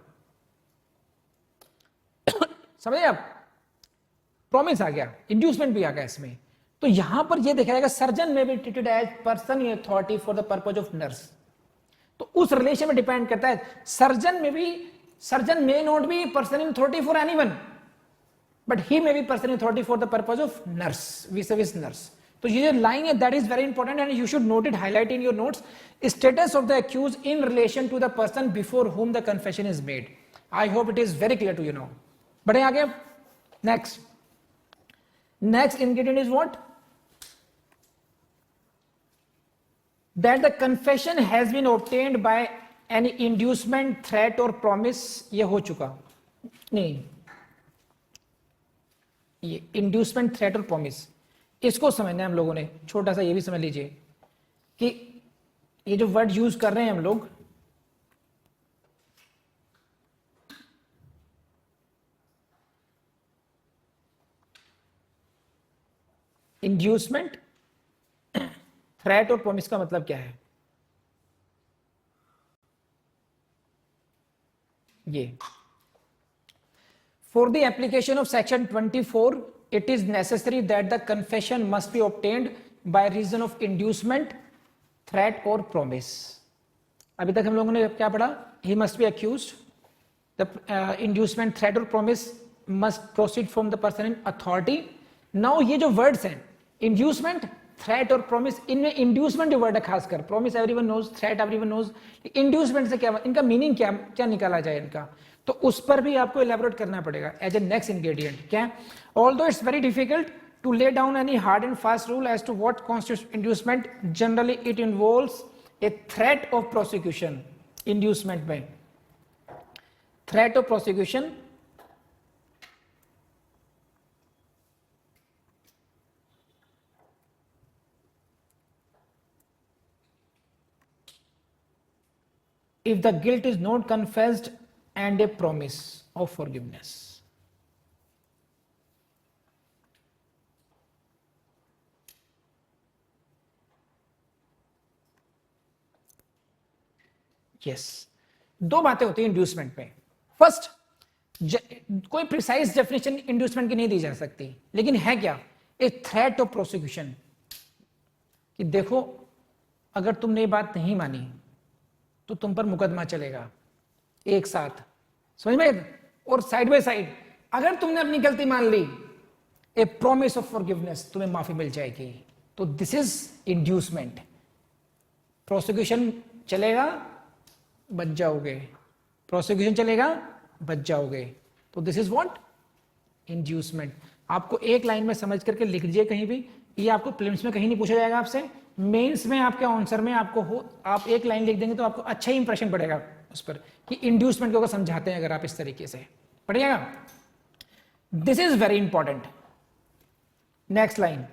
समझे आप? प्रॉमिस आ गया, इंड्यूसमेंट भी आ गया इसमें। तो यहां पर यह देखा जाएगा surgeon may be treated as person in authority for the purpose of nurse. तो उस रिलेशन में डिपेंड करता है, surgeon may not be person in authority for anyone, but he may be person in authority for the purpose of nurse, vis-a-vis nurse। तो ये line है, that is very important and you should note it, highlight in your notes। Status of the accused in relation to the person before whom the confession is made। I hope it is very clear to you now। बढ़े आगे। next ingredient is what? That the confession has been obtained by any inducement, threat और promise. ये हो चुका नहीं, ये inducement, threat और promise, इसको समझना है हम लोगों ने। छोटा सा ये भी समझ लीजिए कि ये जो वर्ड यूज कर रहे हैं हम लोग, इंड्यूसमेंट, थ्रेट और प्रॉमिस का मतलब क्या है। ये for the application of section 24 it is necessary that the confession must be obtained by reason of inducement, threat और प्रॉमिस। अभी तक हम लोगों ने क्या पढ़ा? He must be accused, the inducement, threat और promise must proceed from the person in authority. Now ये जो वर्ड्स हैं, इंड्यूसमेंट, थ्रेट और प्रॉमिस, इनमें इंड्यूसमेंट जो वर्ड है खासकर, promise everyone knows, threat everyone knows, inducement से क्या, इनका मीनिंग क्या क्या निकाला जाए इनका, तो उस पर भी आपको एलैबोरेट करना पड़ेगा एज ए नेक्स्ट इंग्रेडिएंट। क्या? Although it's very difficult to lay down any hard and fast rule as to what constitutes inducement, generally it involves a threat of prosecution. Inducement में threat of prosecution, if the guilt is not confessed and a promise of forgiveness। yes, दो बातें होती हैं inducement में। First, कोई precise definition inducement की नहीं दी जा सकती, लेकिन है क्या, ए थ्रेट ऑफ प्रोसिक्यूशन, कि देखो अगर तुमने ये बात नहीं मानी तो तुम पर मुकदमा चलेगा एक साथ, समझ में। और साइड बाय साइड अगर तुमने अपनी गलती मान ली, ए प्रॉमिस ऑफ फॉरगिवनेस, तुम्हें माफी मिल जाएगी। तो दिस इज इंड्यूसमेंट। प्रोसिक्यूशन चलेगा, बच जाओगे, प्रोसिक्यूशन चलेगा, बच जाओगे। तो दिस इज व्हाट, इंड्यूसमेंट। आपको एक लाइन में समझ करके लिख दीजिए कहीं भी, ये आपको प्रीलिम्स में कहीं नहीं पूछा जाएगा आपसे, मेंस में आपके आंसर में आपको हो, आप एक लाइन लिख देंगे तो आपको अच्छा ही इंप्रेशन पड़ेगा उस पर कि इंड्यूसमेंट को समझाते हैं अगर आप इस तरीके से पढ़िएगा। This is very important. Next line,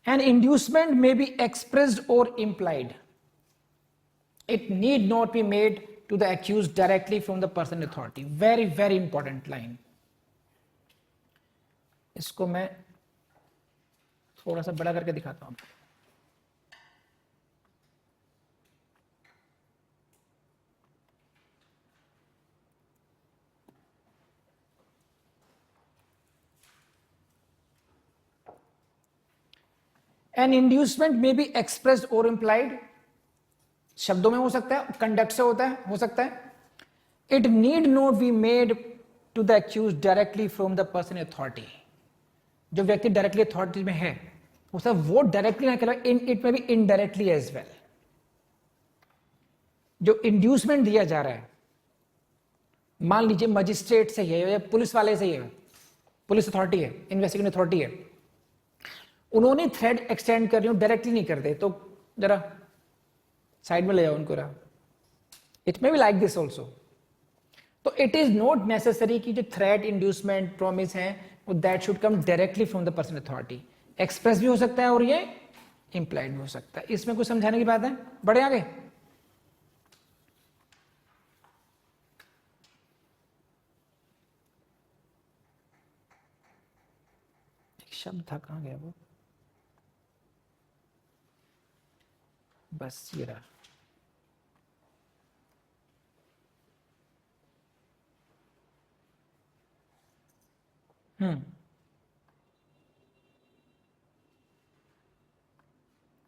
an inducement may be expressed or implied. It need not be made to the accused directly from the person in authority. Very very important line. इसको मैं थोड़ा सा बड़ा करके दिखाता हूं। An inducement may be expressed or implied, शब्दों में हो सकता है, कंडक्ट से होता है, हो सकता है। It need not be made to the accused directly from the person in authority. जो व्यक्ति डायरेक्टली अथॉरिटी में है उसे वो डायरेक्टली ना कहलाए, इट में भी इनडायरेक्टली एज वेल। जो इंड्यूसमेंट दिया जा रहा है, मान लीजिए मजिस्ट्रेट से है या पुलिस वाले से है, पुलिस अथॉरिटी है, इन्वेस्टिगेटिंग अथॉरिटी है, उन्होंने थ्रेड एक्सटेंड कर रही हूं, डायरेक्टली नहीं कर दे, तो जरा साइड में ले जाओ उनको। It may be like this also. तो इट इज नॉट नेसेसरी कि जो थ्रेट, इंड्यूसमेंट, प्रॉमिस है वो that should come directly from the person authority. Express भी हो सकता है और ये इंप्लाइड भी हो सकता है। इसमें कुछ समझाने की बात है, बढ़े आगे। एक शब्द था, कहां गया वो, बस ये रहा।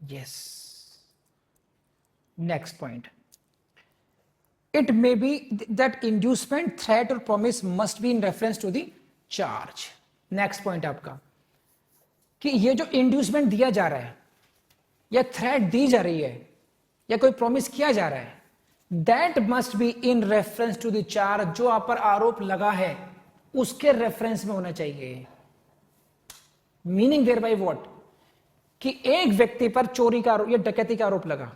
Yes. Next point. It may be that inducement, threat or promise must be in reference to the charge. Next point आपका, कि ये जो इंड्यूसमेंट दिया जा रहा है या थ्रेट दी जा रही है या कोई प्रॉमिस किया जा रहा है, that must be in reference to the charge, जो आप पर आरोप लगा है उसके रेफरेंस में होना चाहिए। मीनिंग देयर बाय व्हाट, कि एक व्यक्ति पर चोरी का आरोप या डकैती का आरोप लगा,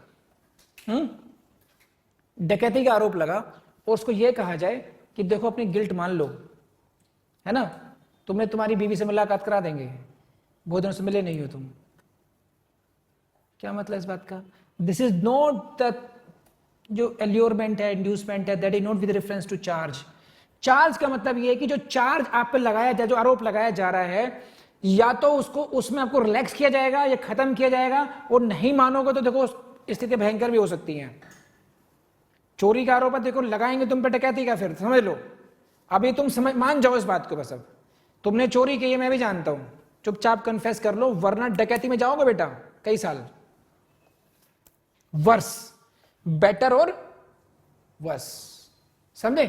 डकैती का आरोप लगा और उसको यह कहा जाए कि देखो अपनी गिल्ट मान लो, है ना, तुम्हें तुम्हारी बीवी से मुलाकात करा देंगे, बहुत दिनों से मिले नहीं हो तुम। क्या मतलब इस बात का? दिस इज नॉट द जो एल्योरमेंट है, इंड्यूसमेंट है, that is not with reference to charge. Charge का मतलब यह है कि जो चार्ज आप पे लगाया जाए, जो आरोप लगाया जा रहा है, या तो उसको उसमें आपको रिलैक्स किया जाएगा या खत्म किया जाएगा, और नहीं मानोगे तो देखो स्थिति भयंकर भी हो सकती है। चोरी का आरोप है, देखो लगाएंगे तुम पे डकैती का, फिर समझ लो, अभी तुम समझ मान जाओ इस बात को, बस अब तुमने चोरी की है मैं भी जानता हूं, चुपचाप कन्फेस कर लो, वरना डकैती में जाओगे बेटा कई साल। वर्स, बेटर और वर्स, समझे?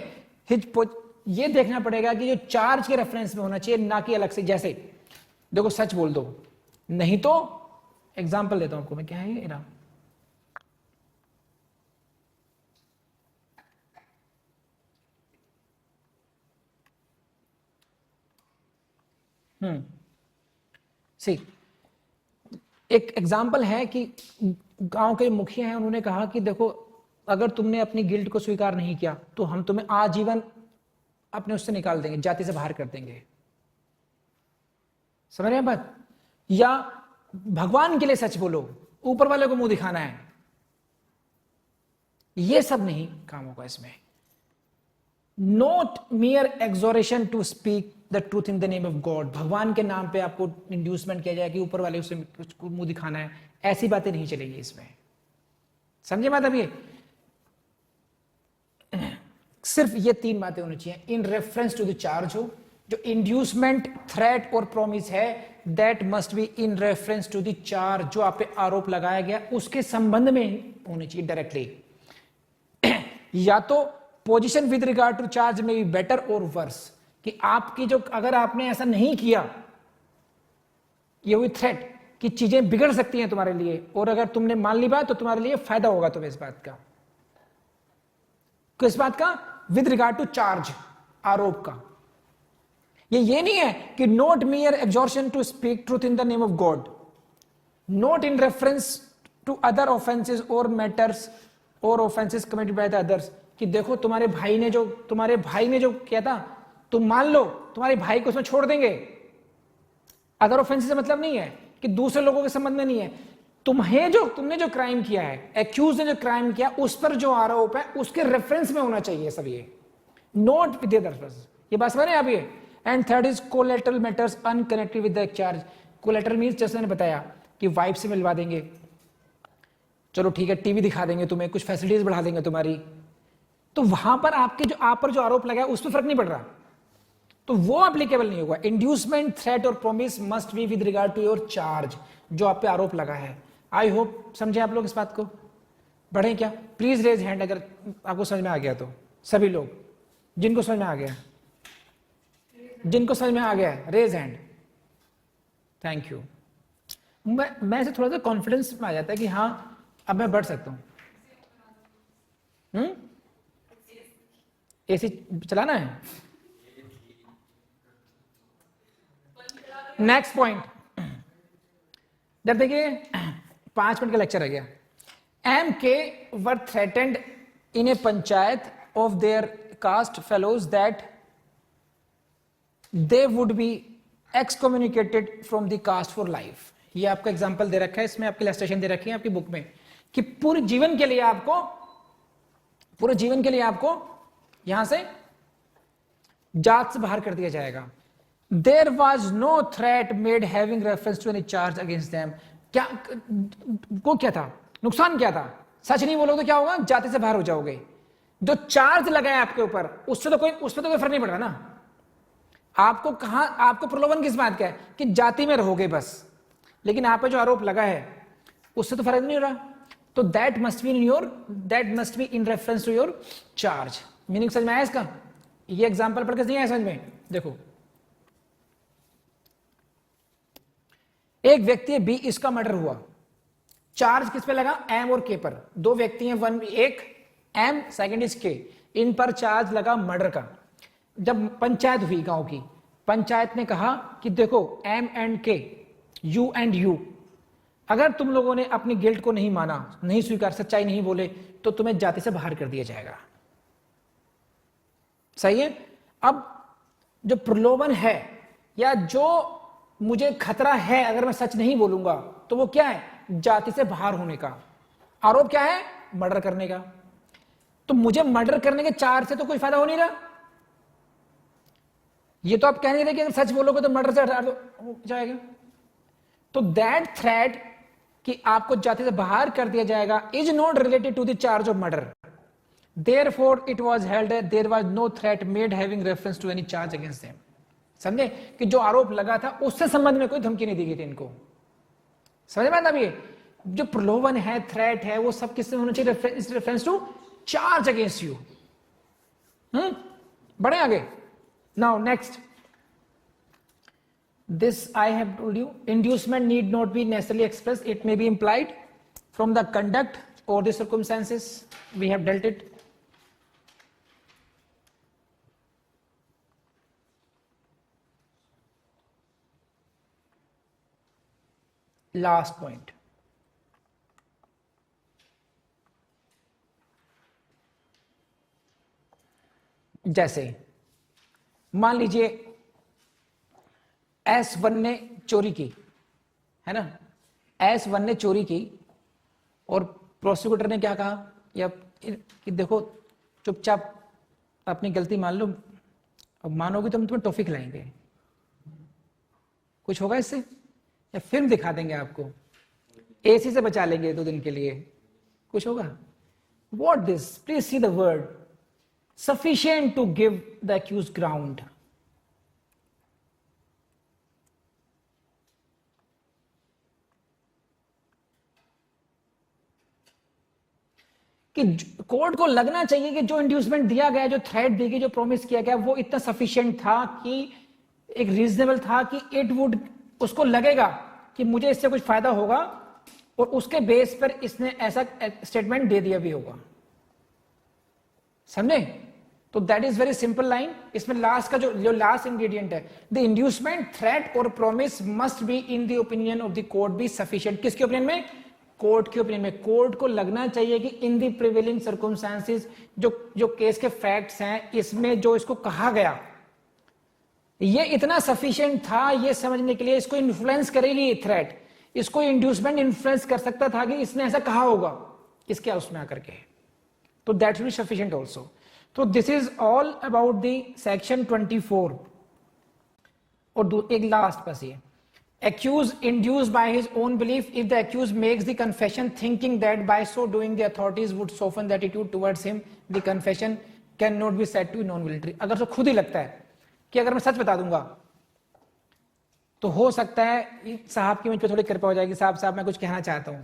ये देखना पड़ेगा कि जो चार्ज के रेफरेंस में होना चाहिए, ना कि अलग से। जैसे देखो सच बोल दो, नहीं तो एग्जांपल देता हूं आपको मैं, क्या है ये ना, सी एक एग्जाम्पल है कि गांव के मुखिया हैं, उन्होंने कहा कि देखो अगर तुमने अपनी गिल्ट को स्वीकार नहीं किया तो हम तुम्हें आजीवन अपने उससे निकाल देंगे, जाति से बाहर कर देंगे। समझ रहे हैं बात? या भगवान के लिए सच बोलो, ऊपर वाले को मुंह दिखाना है, ये सब नहीं काम होगा इसमें। Not mere exhortation to speak the truth in the name of God, भगवान के नाम पे आपको इंड्यूसमेंट किया जाए कि ऊपर वाले उसे कुछ मुंह दिखाना है, ऐसी बातें नहीं चलेगी इसमें। समझे बात? अब ये सिर्फ ये 3 बातें होनी चाहिए in reference to the charge हो, जो इंड्यूसमेंट, थ्रेट और प्रॉमिस है that must be in reference to the charge, जो आप पे आरोप लगाया गया उसके संबंध में होनी चाहिए डायरेक्टली। या तो position with regard to charge may be better और वर्स, कि आपकी जो, अगर आपने ऐसा नहीं किया, ये हुई थ्रेट कि चीजें बिगड़ सकती हैं तुम्हारे लिए, और अगर तुमने मान ली बात तो तुम्हारे लिए फायदा होगा तुम्हें इस बात का। किस बात का? विद रिगार्ड टू चार्ज, आरोप का। ये नहीं है कि not mere exhortation to speak truth in the name of God, not in reference to other offences और मैटर्स और offences committed by the others, कि देखो तुम्हारे भाई ने जो किया था, तुम मान लो तुम्हारे भाई को उसमें छोड़ देंगे। अदर ऑफेंसेस से मतलब नहीं है कि दूसरे लोगों के संबंध में नहीं है, तुमने जो क्राइम किया है, एक्यूज ने जो क्राइम किया, उस पर जो आरोप है उसके रेफरेंस में होना चाहिए सब ये, नोट विद अदर। ये बात समझ रहे हैं आप? ये and third is collateral matters unconnected with the charge. Collateral means जैसे मैंने बताया कि वाइफ से मिलवा देंगे, चलो ठीक है, टीवी दिखा देंगे तुम्हें, कुछ फैसिलिटीज बढ़ा देंगे तुम्हारी, तो वहां पर आप पर जो आरोप लगा है उस पर फर्क नहीं पड़ रहा, तो वो एप्लीकेबल नहीं होगा। इंड्यूसमेंट, थ्रेट और promise must be with regard to your charge, जो आप पे आरोप लगा है। आई होप समझे आप लोग इस बात को। बढ़े क्या? प्लीज रेज हैंड अगर आपको समझ में आ गया तो, सभी लोग जिनको समझ में आ गया, जिनको समझ में आ गया रेज हैंड। Thank you. मैं से थोड़ा सा कॉन्फिडेंस में आ जाता है कि हाँ अब मैं बढ़ सकता हूं। एसी चलाना है। नेक्स्ट पॉइंट, जब देखिए 5 मिनट का लेक्चर है गया। M K were threatened in a panchayat of their caste fellows that they would be excommunicated from the caste for life. ये आपका एग्जांपल दे रखा है, इसमें आपकी इलस्ट्रेशन दे रखी है आपकी बुक में, कि पूरे जीवन के लिए आपको यहां से जात से बाहर कर दिया जाएगा। There was no threat made having reference to any charge against them. क्या था नुकसान? क्या था? सच नहीं बोलोगे तो क्या होगा? जाति से बाहर हो जाओगे। जो चार्ज लगा है आपके ऊपर, उस पर तो कोई फर्क नहीं पड़ रहा ना। आपको प्रलोभन किस बात का है? कि जाति में रहोगे बस, लेकिन आप पे जो आरोप लगा है उससे तो फर्क नहीं हो रहा। तो that must be in reference to your charge. Meaning समझ में आया इसका? ये एग्जांपल पढ़ के नहीं आया समझ में? देखो, एक व्यक्ति है बी, इसका मर्डर हुआ, चार्ज किस पे लगा? एम और के पर। 2 व्यक्ति हैं, एक एम, सेकंड इज के, इन पर चार्ज लगा मर्डर का। जब पंचायत हुई गांव की, पंचायत ने कहा कि देखो एम एंड के, यू एंड यू, अगर तुम लोगों ने अपनी गिल्ट को नहीं माना, नहीं स्वीकार, सच्चाई नहीं बोले, तो तुम्हें जाति से बाहर कर दिया जाएगा। सही है? अब जो प्रलोभन है या जो मुझे खतरा है अगर मैं सच नहीं बोलूंगा, तो वो क्या है? जाति से बाहर होने का। आरोप क्या है? मर्डर करने का। तो मुझे मर्डर करने के चार्ज से तो कोई फायदा हो नहीं रहा। ये तो आप कह नहीं रहे कि अगर सच बोलोगे तो मर्डर से हटा हो जाएगा। तो दैट थ्रेट कि आपको जाति से बाहर कर दिया जाएगा is not related to the charge of murder. Therefore it was held there was no threat made having reference to any charge against them. समझे कि जो आरोप लगा था उससे संबंध में कोई धमकी नहीं दी गई थी इनको। समझ में आता? ये जो प्रलोभन है, थ्रेट है, वो सब किससे होना चाहिए? Reference to charge against you. बढ़े आगे। Now next, this I have told you, inducement need not be necessarily expressed, it may be implied from the conduct or the circumstances. We have dealt it. Last point, जैसे मान लीजिए S1 ने चोरी की, है ना? S1 ने चोरी की और प्रोसिक्यूटर ने क्या कहा? या कि देखो चुपचाप अपनी गलती मान लो, अब मानोगे तो हम तुम्हें टॉफी खिलाएंगे, कुछ होगा इससे, या फिल्म दिखा देंगे आपको, एसी से बचा लेंगे 2 दिन के लिए, कुछ होगा? What this, please see the word sufficient to give the accused ground. कि कोर्ट को लगना चाहिए कि जो इंड्यूसमेंट दिया गया, जो थ्रेट दी गई, जो प्रॉमिस किया गया, वो इतना सफिशिएंट था कि एक रीजनेबल था कि इट वुड, उसको लगेगा कि मुझे इससे कुछ फायदा होगा, और उसके बेस पर इसने ऐसा स्टेटमेंट दे दिया भी होगा। समझे? तो that is very simple line. इसमें लास्ट का जो लास्ट इंग्रेडिएंट है, द इंड्यूसमेंट, थ्रेट और promise must be in the opinion of the court be sufficient. किसके ओपिनियन में? कोर्ट के ओपिनियन में। कोर्ट को लगना चाहिए कि इन द प्रिवेलिंग सर्कमस्टेंसेस, जो केस के फैक्ट्स हैं, इसमें जो इसको कहा गया ये इतना सफिशिएंट था ये समझने के लिए, इसको इन्फ्लुएंस करेगी ये थ्रेट, इसको इंड्यूसमेंट इन्फ्लुएंस कर सकता था कि इसने ऐसा कहा होगा इसके उसमें आकर के, तो that will be sufficient also. तो this is all about the section 24। और एक लास्ट बस ये, accused induced by his own belief if the accused makes the confession thinking that by so doing the authorities would soften the attitude towards him, the confession cannot be said to be non-voluntary। अगर उसको खुद ही लगता है कि अगर मैं सच बता दूंगा तो हो सकता है साहब की मुझ पे थोड़ी कृपा हो जाएगी, साहब मैं कुछ कहना चाहता हूं,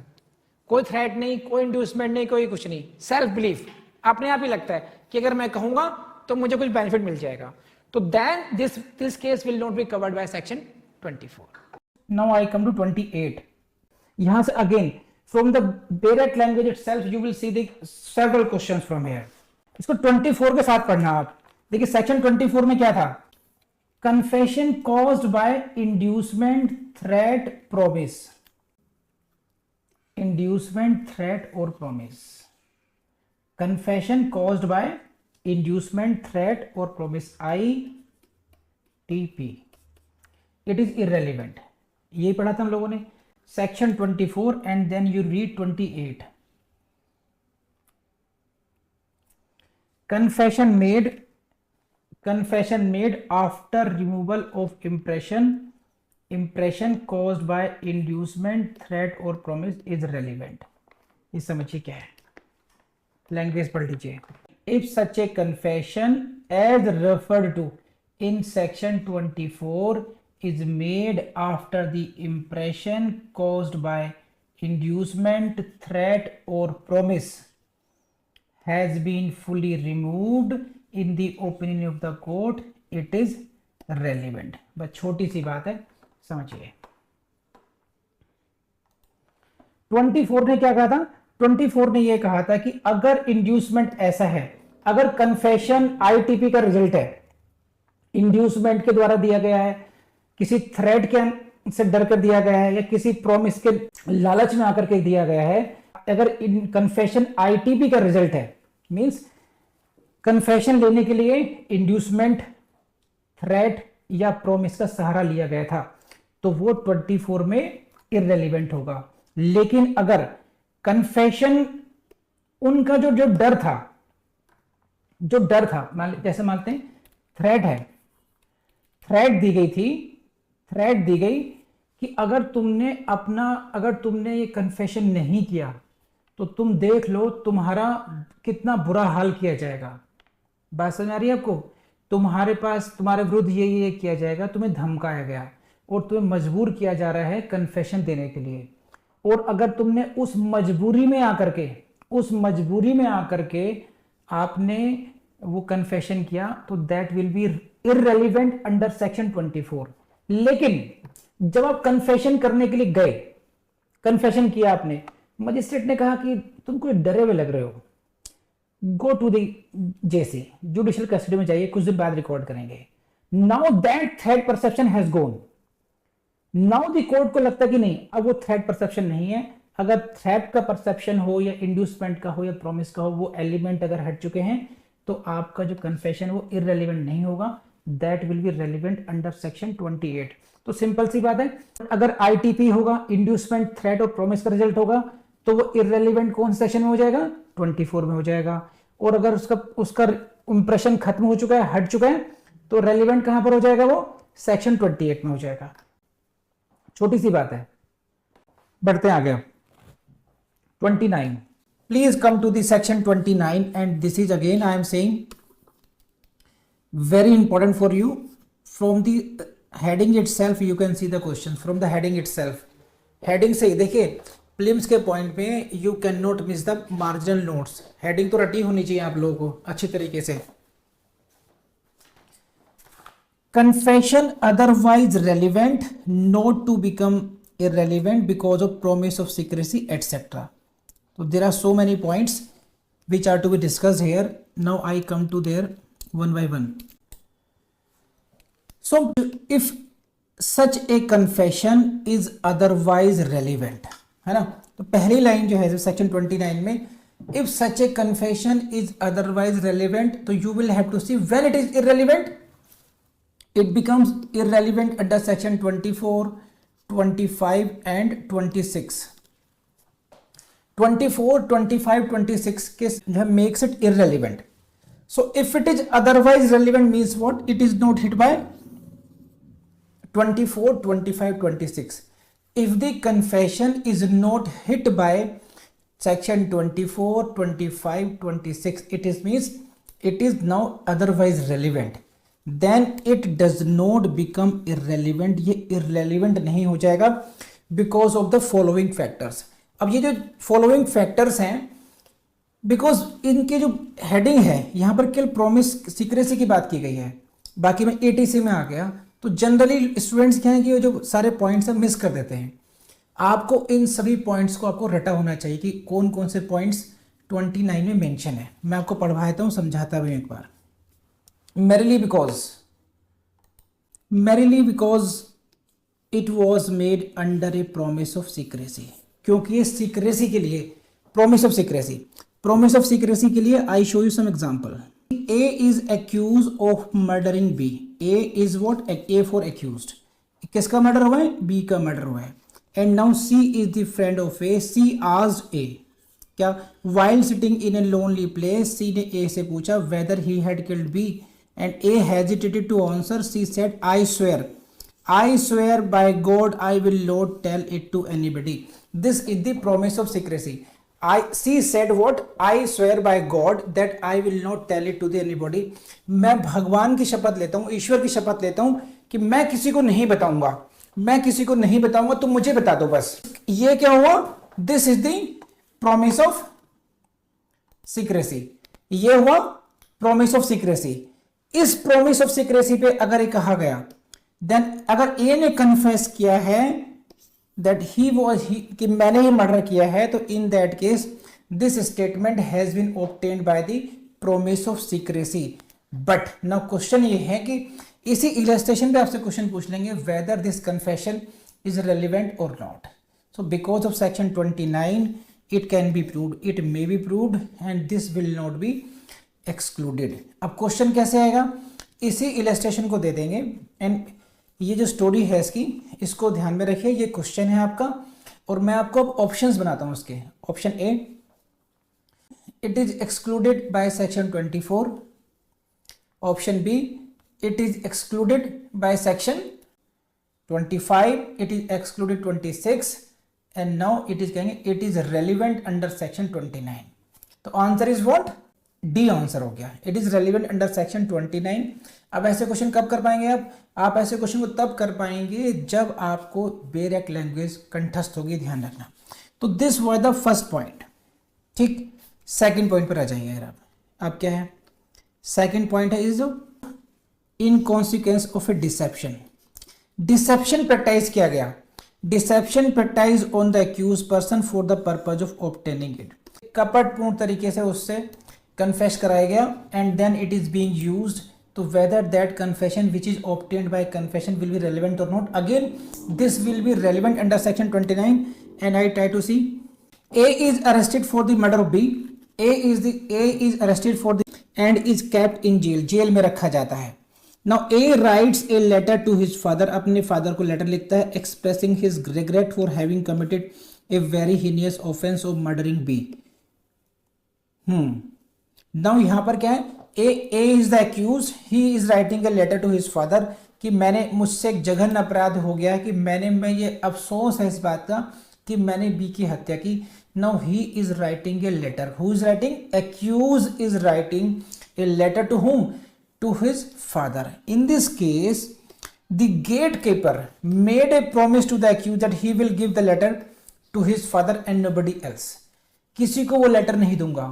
कोई थ्रेट नहीं, कोई इंड्यूसमेंट नहीं, कोई कुछ नहीं, सेल्फ बिलीफ, अपने आप ही लगता है कि अगर मैं कहूंगा तो मुझे कुछ बेनिफिट मिल जाएगा, तो then this case will not be covered by section 24। Now I come to 28. यहां से again from the direct language itself you will see the several questions from here. इसको 24 के साथ पढ़ना आप। देखिए सेक्शन 24 में क्या था? Confession caused by inducement, threat, promise. Inducement, threat or promise. Confession caused by inducement, threat or promise. ITP. It is irrelevant. यही पढ़ा था हम लोगों ने section 24 and then you read 28। Confession made after removal of impression caused by inducement, threat और promise is relevant. ये समझिए क्या है, लैंग्वेज पढ़ लीजिए। If such a confession as referred to in section 24 is made after the impression caused by inducement, threat or promise has been fully removed in the opinion of the court, it is relevant। बस छोटी सी बात है, समझिए। 24 ने क्या कहा था? 24 ने यह कहा था कि अगर इंड्यूसमेंट ऐसा है, अगर कन्फेशन आईटीपी का रिजल्ट है, इंड्यूसमेंट के द्वारा दिया गया है, किसी थ्रेट के से डर कर दिया गया है, या किसी प्रॉमिस के लालच में आकर के दिया गया है, अगर कन्फेशन आईटीपी का रिजल्ट है, मींस कन्फेशन लेने के लिए इंड्यूसमेंट, थ्रेट या प्रॉमिस का सहारा लिया गया था, तो वो 24 में इररेलेवेंट होगा। लेकिन अगर कन्फेशन, उनका जो डर था, जैसे मानते हैं थ्रेट है, थ्रेट दी गई कि अगर तुमने ये कन्फेशन नहीं किया तो तुम देख लो तुम्हारा कितना बुरा हाल किया जाएगा। बात समझ आ रही है आपको? तुम्हारे विरुद्ध ये किया जाएगा, तुम्हें धमकाया गया और तुम्हें मजबूर किया जा रहा है कन्फेशन देने के लिए, और अगर तुमने उस मजबूरी में आकर के आपने वो कन्फेशन किया तो that will be irrelevant under section 24। लेकिन जब आप कन्फेशन करने के लिए गए, कन्फेशन किया आपने, मजिस्ट्रेट ने कहा कि तुम कोई डरे हुए लग रहे हो, go to the JC, judicial custody में जाइए, कुछ दिन बाद रिकॉर्ड करेंगे। Now that threat perception has gone. Now the court को लगता कि नहीं, अब वो थ्रेट परसेप्शन नहीं है। अगर थ्रेट का परसेप्शन हो या इंड्यूसमेंट का हो या प्रॉमिस का हो, वो एलिमेंट अगर हट चुके हैं तो आपका जो कन्फेशन वो इररेलेवेंट नहीं होगा, that will be relevant under section 28। तो सिंपल सी बात है, अगर आईटीपी होगा, इंड्यूसमेंट, थ्रेट और प्रॉमिस का रिजल्ट होगा, तो वो इररेलेवेंट कौन सेक्शन में हो जाएगा? 24 में हो जाएगा। और अगर उसका इंप्रेशन खत्म हो चुका है, हट चुका है, तो रेलिवेंट कहां पर हो जाएगा वो? सेक्शन 28 में हो जाएगा। छोटी सी बात है, बढ़ते हैं आगे। 29, please come to the section 29 and this is again I am saying very important for you. From the heading itself you can see the question. From the heading itself, heading से देखिए प्रीलिम्स के point पे you cannot miss the marginal notes. Heading तो रटी होनी चाहिए आप लोगों को अच्छी तरीके से। Confession otherwise relevant not to become irrelevant because of promise of secrecy etc. So there are so many points which are to be discussed here. Now I come to their one by one. So if such a confession is otherwise relevant, है ना, तो पहली line जो है section 29 में, if such a confession is otherwise relevant, तो you will have to see when it is irrelevant. It becomes irrelevant under section 24, 25 and 26. 24, 25, 26 के जो है makes it irrelevant. So if it is otherwise relevant means what? It is not hit by 24, 25, 26. If the confession is not hit by section 24, 25, 26, it is means it is now otherwise relevant. Then it does not become irrelevant. ये irrelevant नहीं हो जाएगा because of the following factors. अब ये जो following factors हैं, because इनके जो हेडिंग है यहाँ पर केवल प्रॉमिस सीक्रेसी की बात की गई है, बाकी में एटीसी में आ गया, तो जनरली स्टूडेंट्स क्या है कि जो सारे पॉइंट्स हैं मिस कर देते हैं। आपको इन सभी पॉइंट्स को आपको रटा होना चाहिए कि कौन कौन से पॉइंट्स 29 में मेंशन है। मैं आपको पढ़वाता हूँ, समझाता हूँ एक बार। Merely because it was made under a promise of secrecy, क्योंकि ये सीक्रेसी के लिए प्रॉमिस ऑफ सीक्रेसी के लिए I show you some example. A is accused of murdering B. A is what? A for accused. किसका murder हुआ है? B का मर्डर हुआ है। And now C is the friend of A. C asked A. क्या? While sitting in a lonely place, C ने A से पूछा whether he had killed B. And A hesitated to answer. C said, I swear by God I will not tell it to anybody. This is the promise of secrecy. She said what? I swear by God that I will not tell it to anybody. मैं भगवान की शपथ लेता हूँ, ईश्वर की शपथ लेता हूँ कि मैं किसी को नहीं बताऊंगा, तुम मुझे बता दो बस। ये क्या हुआ? This is the promise of secrecy. ये हुआ प्रॉमिस ऑफ सीक्रेसी। इस प्रॉमिस ऑफ सीक्रेसी पे अगर ये कहा गया, देन अगर ए ने कन्फेस किया है that कि मैंने ही मर्डर किया है, तो in that case this statement has been obtained by the promise of secrecy. But now question ये है कि इसी इलस्ट्रेशन पे आपसे क्वेश्चन पूछ लेंगे whether this confession is relevant और not. So because of section 29 it can be proved, it may be proved and this will not be excluded. अब क्वेश्चन कैसे आएगा? इसी इलस्ट्रेशन को दे देंगे एंड ये जो स्टोरी है इसको ध्यान में रखिए। ये क्वेश्चन है आपका और मैं आपको अब ऑप्शंस बनाता हूं इसके। Option A, it is excluded by section 24। Option B, it is excluded by section 25। It is excluded 26 and now it is कहेंगे it is relevant under section 29। तो answer is what? D answer हो गया। It is relevant under section 29। अब ऐसे question कब कर पाएंगे आप ऐसे क्वेश्चन को तब कर पाएंगे जब आपको बेरेक लैंग्वेज कंठस्थ होगी, ध्यान रखना। तो this was the first point. ठीक, सेकंड पॉइंट पर आ जाइए यार आप क्या है? सेकंड पॉइंट है is in consequence of a deception practice किया गया। Deception practice on the accuse person for the purpose of obtaining it. कपटपूर्ण तरीके से उससे कन्फेस कराया गया and then it is being used to whether that confession which is obtained by confession will be relevant or not. Again this will be relevant under section 29 and I try to see. A is arrested for the murder of B. A is arrested for the and is kept in jail. Jail में रखा जाता है। Now A writes a letter to his father. अपने father को letter लिखता है expressing his regret for having committed a very heinous offense of murdering B. Now यहां पर क्या है, A is the accused, he is writing a letter to his father कि मैंने, मुझसे एक जघन्य अपराध हो गया कि मैं ये अफसोस है इस बात का कि मैंने बी की हत्या की. Now he is writing a letter, who is writing, accuse is writing a letter to whom, to his father. In this case the gatekeeper made a promise to the accused that he will give the letter to his father and nobody else. किसी को वो letter नहीं दूंगा.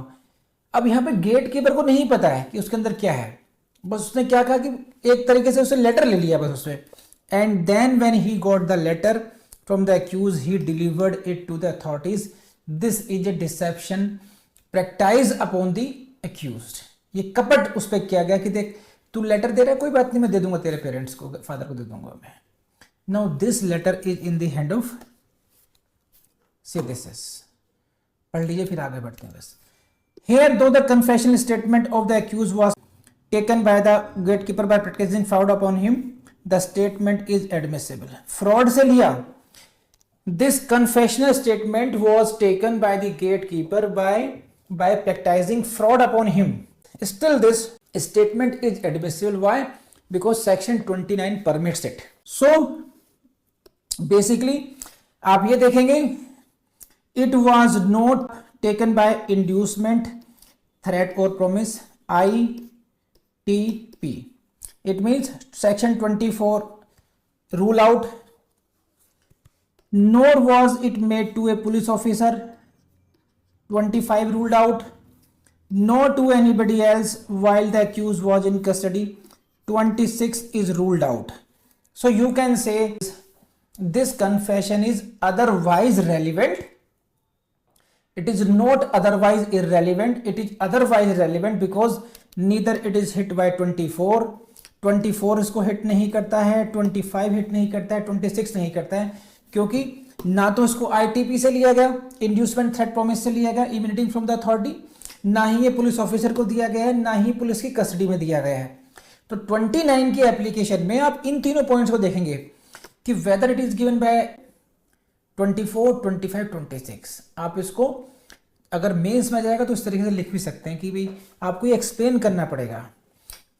अब यहां पे gate keeper को नहीं पता है कि उसके अंदर क्या है, बस उसने क्या कहा कि एक तरीके से उसने लेटर ले लिया बस उससे. And then when he got the letter from the accuse he delivered it to the authorities. This is a deception practise upon the accused. ये कपट उस पर किया गया कि देख तू लेटर दे रहा है, कोई बात नहीं, मैं दे दूंगा तेरे पेरेंट्स को, फादर को दे दूंगा मैं. Now this letter is in the hand of, see this is, पढ़ लीजिए फिर आगे बढ़ते हैं बस. Here though the confessional statement of the accused was taken by the gatekeeper by practicing fraud upon him, the statement is admissible. Fraud से लिया, this confessional statement was taken by the gatekeeper by practicing fraud upon him. Still this statement is admissible. Why? Because section 29 permits it. So basically आप ये देखेंगे, it was not taken by inducement, threat or promise, ITP. It means section 24 rule out, nor was it made to a police officer, 25 ruled out, nor to anybody else while the accused was in custody, 26 is ruled out. So you can say this confession is otherwise relevant. It is not otherwise irrelevant. It is otherwise relevant because neither it is hit by 24. 24 इसको hit नहीं करता है, 25 hit नहीं करता है, 26 नहीं करता है, क्योंकि ना तो इसको ITP से लिया गया, इंड्यूसमेंट थ्रेट प्रॉमिस से लिया गया, इमिनेटिंग फ्रॉम द अथॉरिटी, ना ही ये पुलिस ऑफिसर को दिया गया है, ना ही पुलिस की कस्टडी में दिया गया है. तो 29 की एप्लीकेशन में आप इन तीनों पॉइंट्स को देखेंगे कि weather it is given by 24, 25, 26. आप इसको अगर मेंस में जाएगा तो इस तरीके से लिख भी सकते हैं कि भाई आपको ये एक्सप्लेन करना पड़ेगा.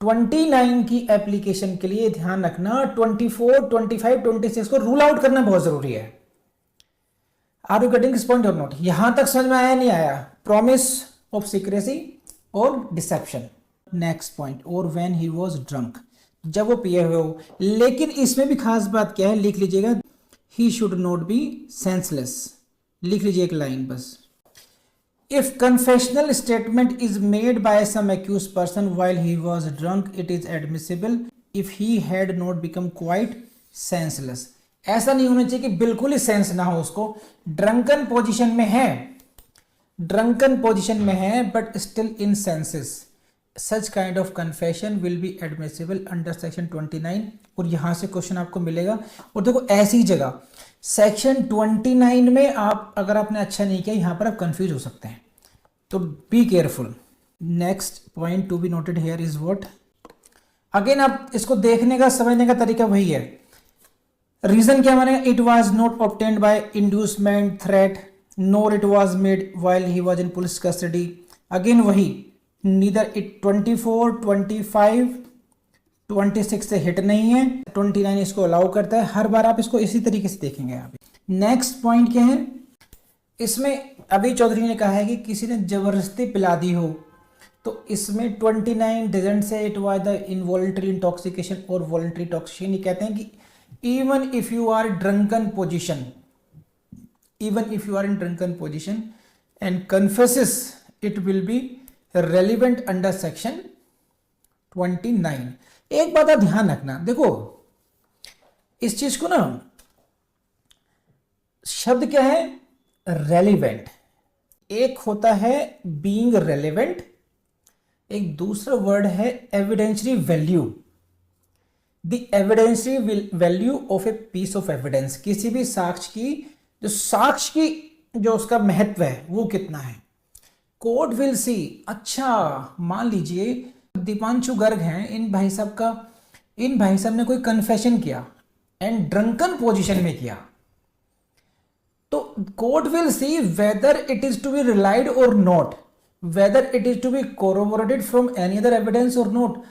29 की एप्लीकेशन के लिए ध्यान रखना 24, 25, 26 को रूल आउट करना बहुत जरूरी है. Are you getting this point और नॉट? यहां तक समझ में आया नहीं आया? प्रॉमिस ऑफ सीक्रेसी और डिसेप्शन. नेक्स्ट पॉइंट, और व्हेन ही वाज ड्रंक, जब वो पिए हुए हो. लेकिन इसमें भी खास बात क्या है, लिख लीजिएगा, he should not be senseless. लिख लीजिए एक लाइन बस. If confessional statement is made by some accused person while he was drunk, it is admissible if he had not become quite senseless. ऐसा नहीं होना चाहिए कि बिल्कुल ही सेंस ना हो उसको. ड्रंकन पोजीशन में है, ड्रंकन पोजीशन में है but still in senses, such kind of confession will be admissible under section 29. और यहां से क्वेश्चन आपको मिलेगा. और देखो ऐसी जगह सेक्शन 29 में आप अगर आपने अच्छा नहीं किया, यहां पर आप कंफ्यूज हो सकते हैं, तो be careful. Next point to be noted here is what, again आप इसको देखने का समझने का तरीका वही है. रीजन क्या मानेगा, it was not obtained by inducement threat NOR it was made while he was in police custody. Again वही, नीदर इट 24, 25, 26 से हिट नहीं है, 29 इसको अलाउ करता है. हर बार आप इसको इसी तरीके से देखेंगे. आप नेक्स्ट पॉइंट क्या है, इसमें अभी चौधरी ने कहा है कि किसी ने जबरदस्ती पिला दी हो, तो इसमें 29 doesn't say it was the involuntary intoxication और वॉलंटरी इंटॉक्सिकेशन. ये कहते हैं कि even if you are drunken position, even if you are in drunken position and confesses, it will be relevant under section 29. एक बात आप ध्यान रखना, देखो इस चीज को ना, शब्द क्या है, रेलिवेंट. एक होता है बीइंग रेलिवेंट, एक दूसरा वर्ड है evidentiary value. The evidentiary value of a piece of evidence, किसी भी साक्ष्य की, जो साक्ष्य की जो उसका महत्व है वो कितना है. कोर्ट विल सी. अच्छा मान लीजिए दीपांशु गर्ग हैं, इन भाई साहब ने कोई कन्फेशन किया एंड ड्रंकन पोजीशन में किया, तो court will see whether it is to be relied और not. whether it is to be corroborated from any other evidence or not,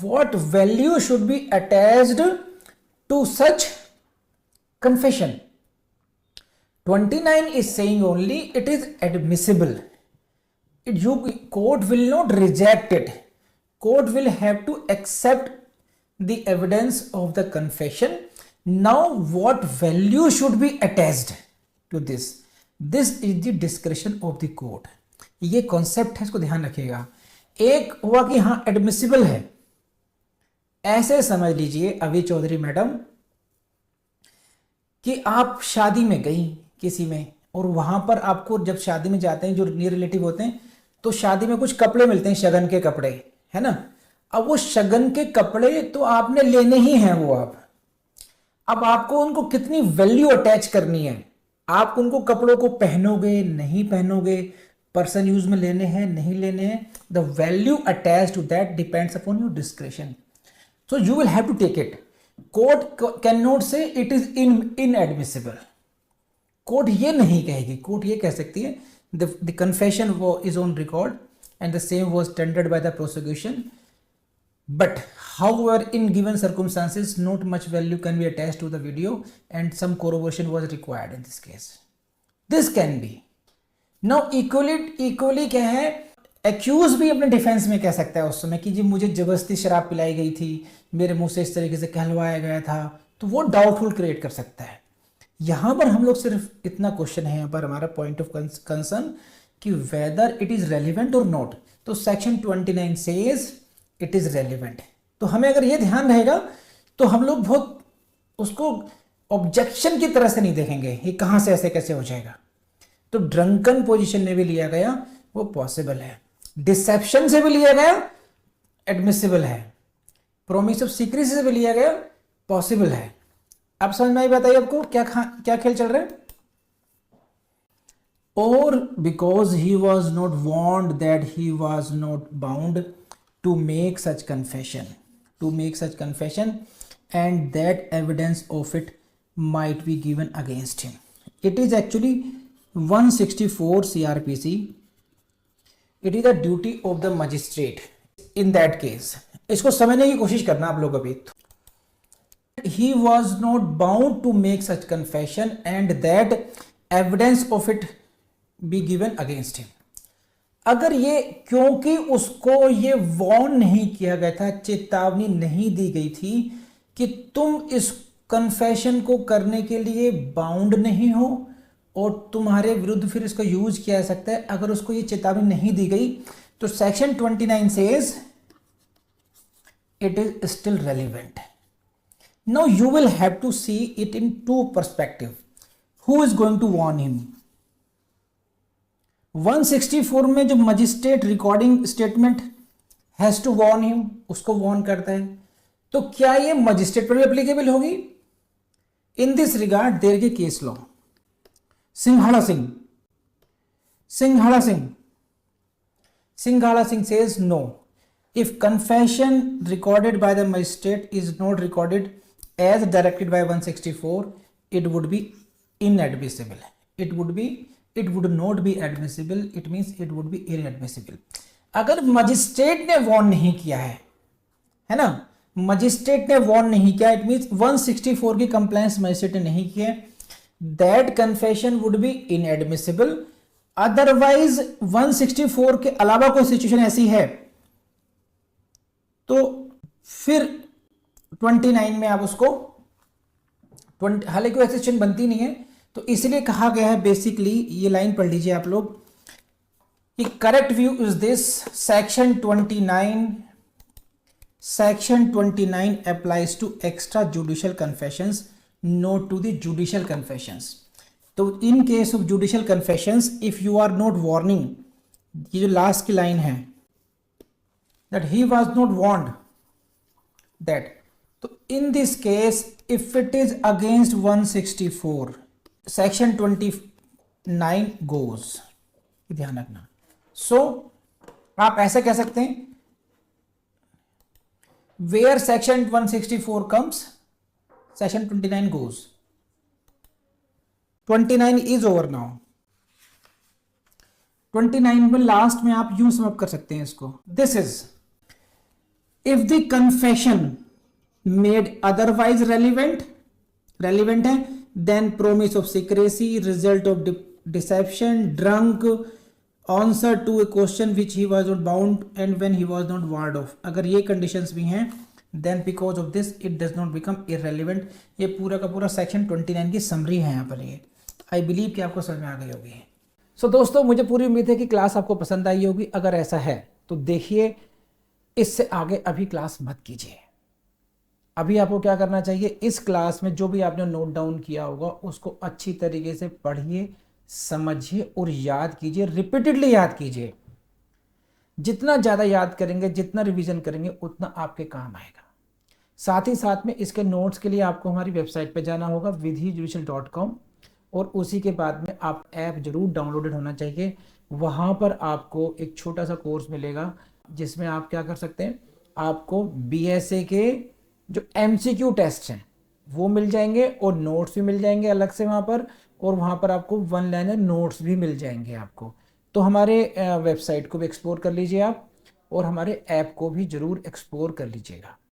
what value should be attached to such confession. 29 is saying only it is admissible. Court will not reject it. Court will have to accept the evidence of the confession. Now what value should be attached to this? This is the discretion of the court. ये concept है, इसको ध्यान रखिएगा. एक हुआ कि हाँ admissible है, ऐसे समझ लीजिए अभी चौधरी मैडम कि आप शादी में गई किसी में, और वहां पर आपको जब शादी में जाते हैं जो नियर रिलेटिव होते हैं तो शादी में कुछ कपड़े मिलते हैं, शगन के कपड़े, है ना. अब वो शगन के कपड़े तो आपने लेने ही हैं वो. अब आपको उनको कितनी वैल्यू अटैच करनी है, आप उनको कपड़ों को पहनोगे नहीं पहनोगे, पर्सन यूज में लेने हैं नहीं लेने हैं, the value attach to that depends upon your description. So you will have to take it. Court can not say it is inadmissible. Court ये नहीं कहेगी. कोर्ट ये कह सकती है the confession is on record and the same was tendered by the prosecution, but however in given circumstances not much value can be attached to the video and some corroboration was required in this case. This can be. Now equally क्या है, accused भी अपने defence में कह सकता है उस समय कि जी मुझे जबरदस्ती शराब पिलाई गई थी, मेरे मुंह से इस तरीके से कहलवाया गया था, तो वो डाउटफुल क्रिएट कर सकता है. यहां पर हम लोग सिर्फ इतना क्वेश्चन है, यहां पर हमारा पॉइंट ऑफ कंसर्न कि वेदर इट इज रेलिवेंट और नॉट. तो section 29 says it is relevant. तो हमें अगर ये ध्यान रहेगा तो हम लोग बहुत उसको ऑब्जेक्शन की तरह से नहीं देखेंगे, ये कहां से ऐसे कैसे हो जाएगा. तो ड्रंकन पोजीशन में भी लिया गया वो पॉसिबल है, डिसेप्शन से भी लिया गया एडमिसिबल है, प्रोमिस ऑफ सीक्रेसी से भी लिया गया पॉसिबल है. अब समझ में आई बताइए आपको क्या खेल चल रहा है. और because he was not warned that he was not bound to make such confession and that evidence of it might be given against him. It is actually 164 CRPC. It is the duty of the magistrate in that case. इसको समझने की कोशिश करना आप लोग अभी. He was not bound to make such confession and that evidence of it be given against him. अगर ये क्योंकि उसको ये वार्न नहीं किया गया था, चेतावनी नहीं दी गई थी कि तुम इस कन्फेशन को करने के लिए बाउंड नहीं हो और तुम्हारे विरुद्ध फिर इसको यूज किया जा सकता है, अगर उसको ये चेतावनी नहीं दी गई तो section 29 says it is still relevant. Now you will have to see it in to perspective. Who is going to warn him. 164 में जो magistrate recording statement has to warn him, उसको वार्न करता है, तो क्या ये मजिस्ट्रेट पर भी एप्लीकेबल होगी. इन दिस रिगार्ड देयर के case law Singhara Singh says no, if confession recorded by the magistrate is not recorded as directed by 164 it would be inadmissible. It would not be admissible. It means it would be inadmissible. अगर magistrate ने warn नहीं किया है ना, magistrate ने warn नहीं किया, it means 164 की कंप्लायंस मजिस्ट्रेट ने नहीं किया, that confession would be inadmissible. Otherwise 164 के अलावा कोई सिचुएशन ऐसी है तो फिर 29 में आप उसको, हालांकि कोई ऐसी सिचुएशन बनती नहीं है, तो इसलिए कहा गया है बेसिकली, ये लाइन पढ़ लीजिए आप लोग कि correct view is this, section 29 applies to extra judicial confessions, not to the judicial confessions. तो in case of judicial confessions if you are not warning, ये जो लास्ट की लाइन है that he was not warned that, तो in this case if it is against 164 section 29 goes, ध्यान रखना. So आप ऐसे कह सकते हैं where section 164 comes section 29 goes. 29 is over now. 29 में लास्ट में आप यूं समअप कर सकते हैं इसको, this is if the confession made otherwise relevant है, then promise of secrecy, result of deception, drunk, answer to a question which he was not bound and when he was not warned of. अगर ये conditions भी हैं then because of this it does not become irrelevant. ये पूरा का पूरा section 29 की summary है यहाँ पर। ये आई बिलीव कि आपको समझ में आ गई होगी। सो दोस्तों, मुझे पूरी उम्मीद है कि क्लास आपको पसंद आई होगी। अगर ऐसा है तो देखिए, इससे आगे अभी क्लास मत कीजिए। अभी आपको क्या करना चाहिए, इस क्लास में जो भी आपने नोट डाउन किया होगा उसको अच्छी तरीके से पढ़िए, समझिए और याद कीजिए, रिपीटेडली याद कीजिए। जितना ज़्यादा याद करेंगे, जितना रिवीजन करेंगे, उतना आपके काम आएगा। साथ ही साथ में इसके नोट्स के लिए आपको हमारी वेबसाइट पे जाना होगा vidhijudical.com, और उसी के बाद में आप ऐप जरूर डाउनलोडेड होना चाहिए। वहाँ पर आपको एक छोटा सा कोर्स मिलेगा जिसमें आप क्या कर सकते हैं, आपको BSA के जो MCQ टेस्ट हैं वो मिल जाएंगे और नोट्स भी मिल जाएंगे अलग से वहाँ पर, और वहाँ पर आपको 1 लाइनर नोट्स भी मिल जाएंगे आपको। तो हमारे वेबसाइट को भी एक्सप्लोर कर लीजिए आप, और हमारे ऐप को भी ज़रूर एक्सप्लोर कर लीजिएगा।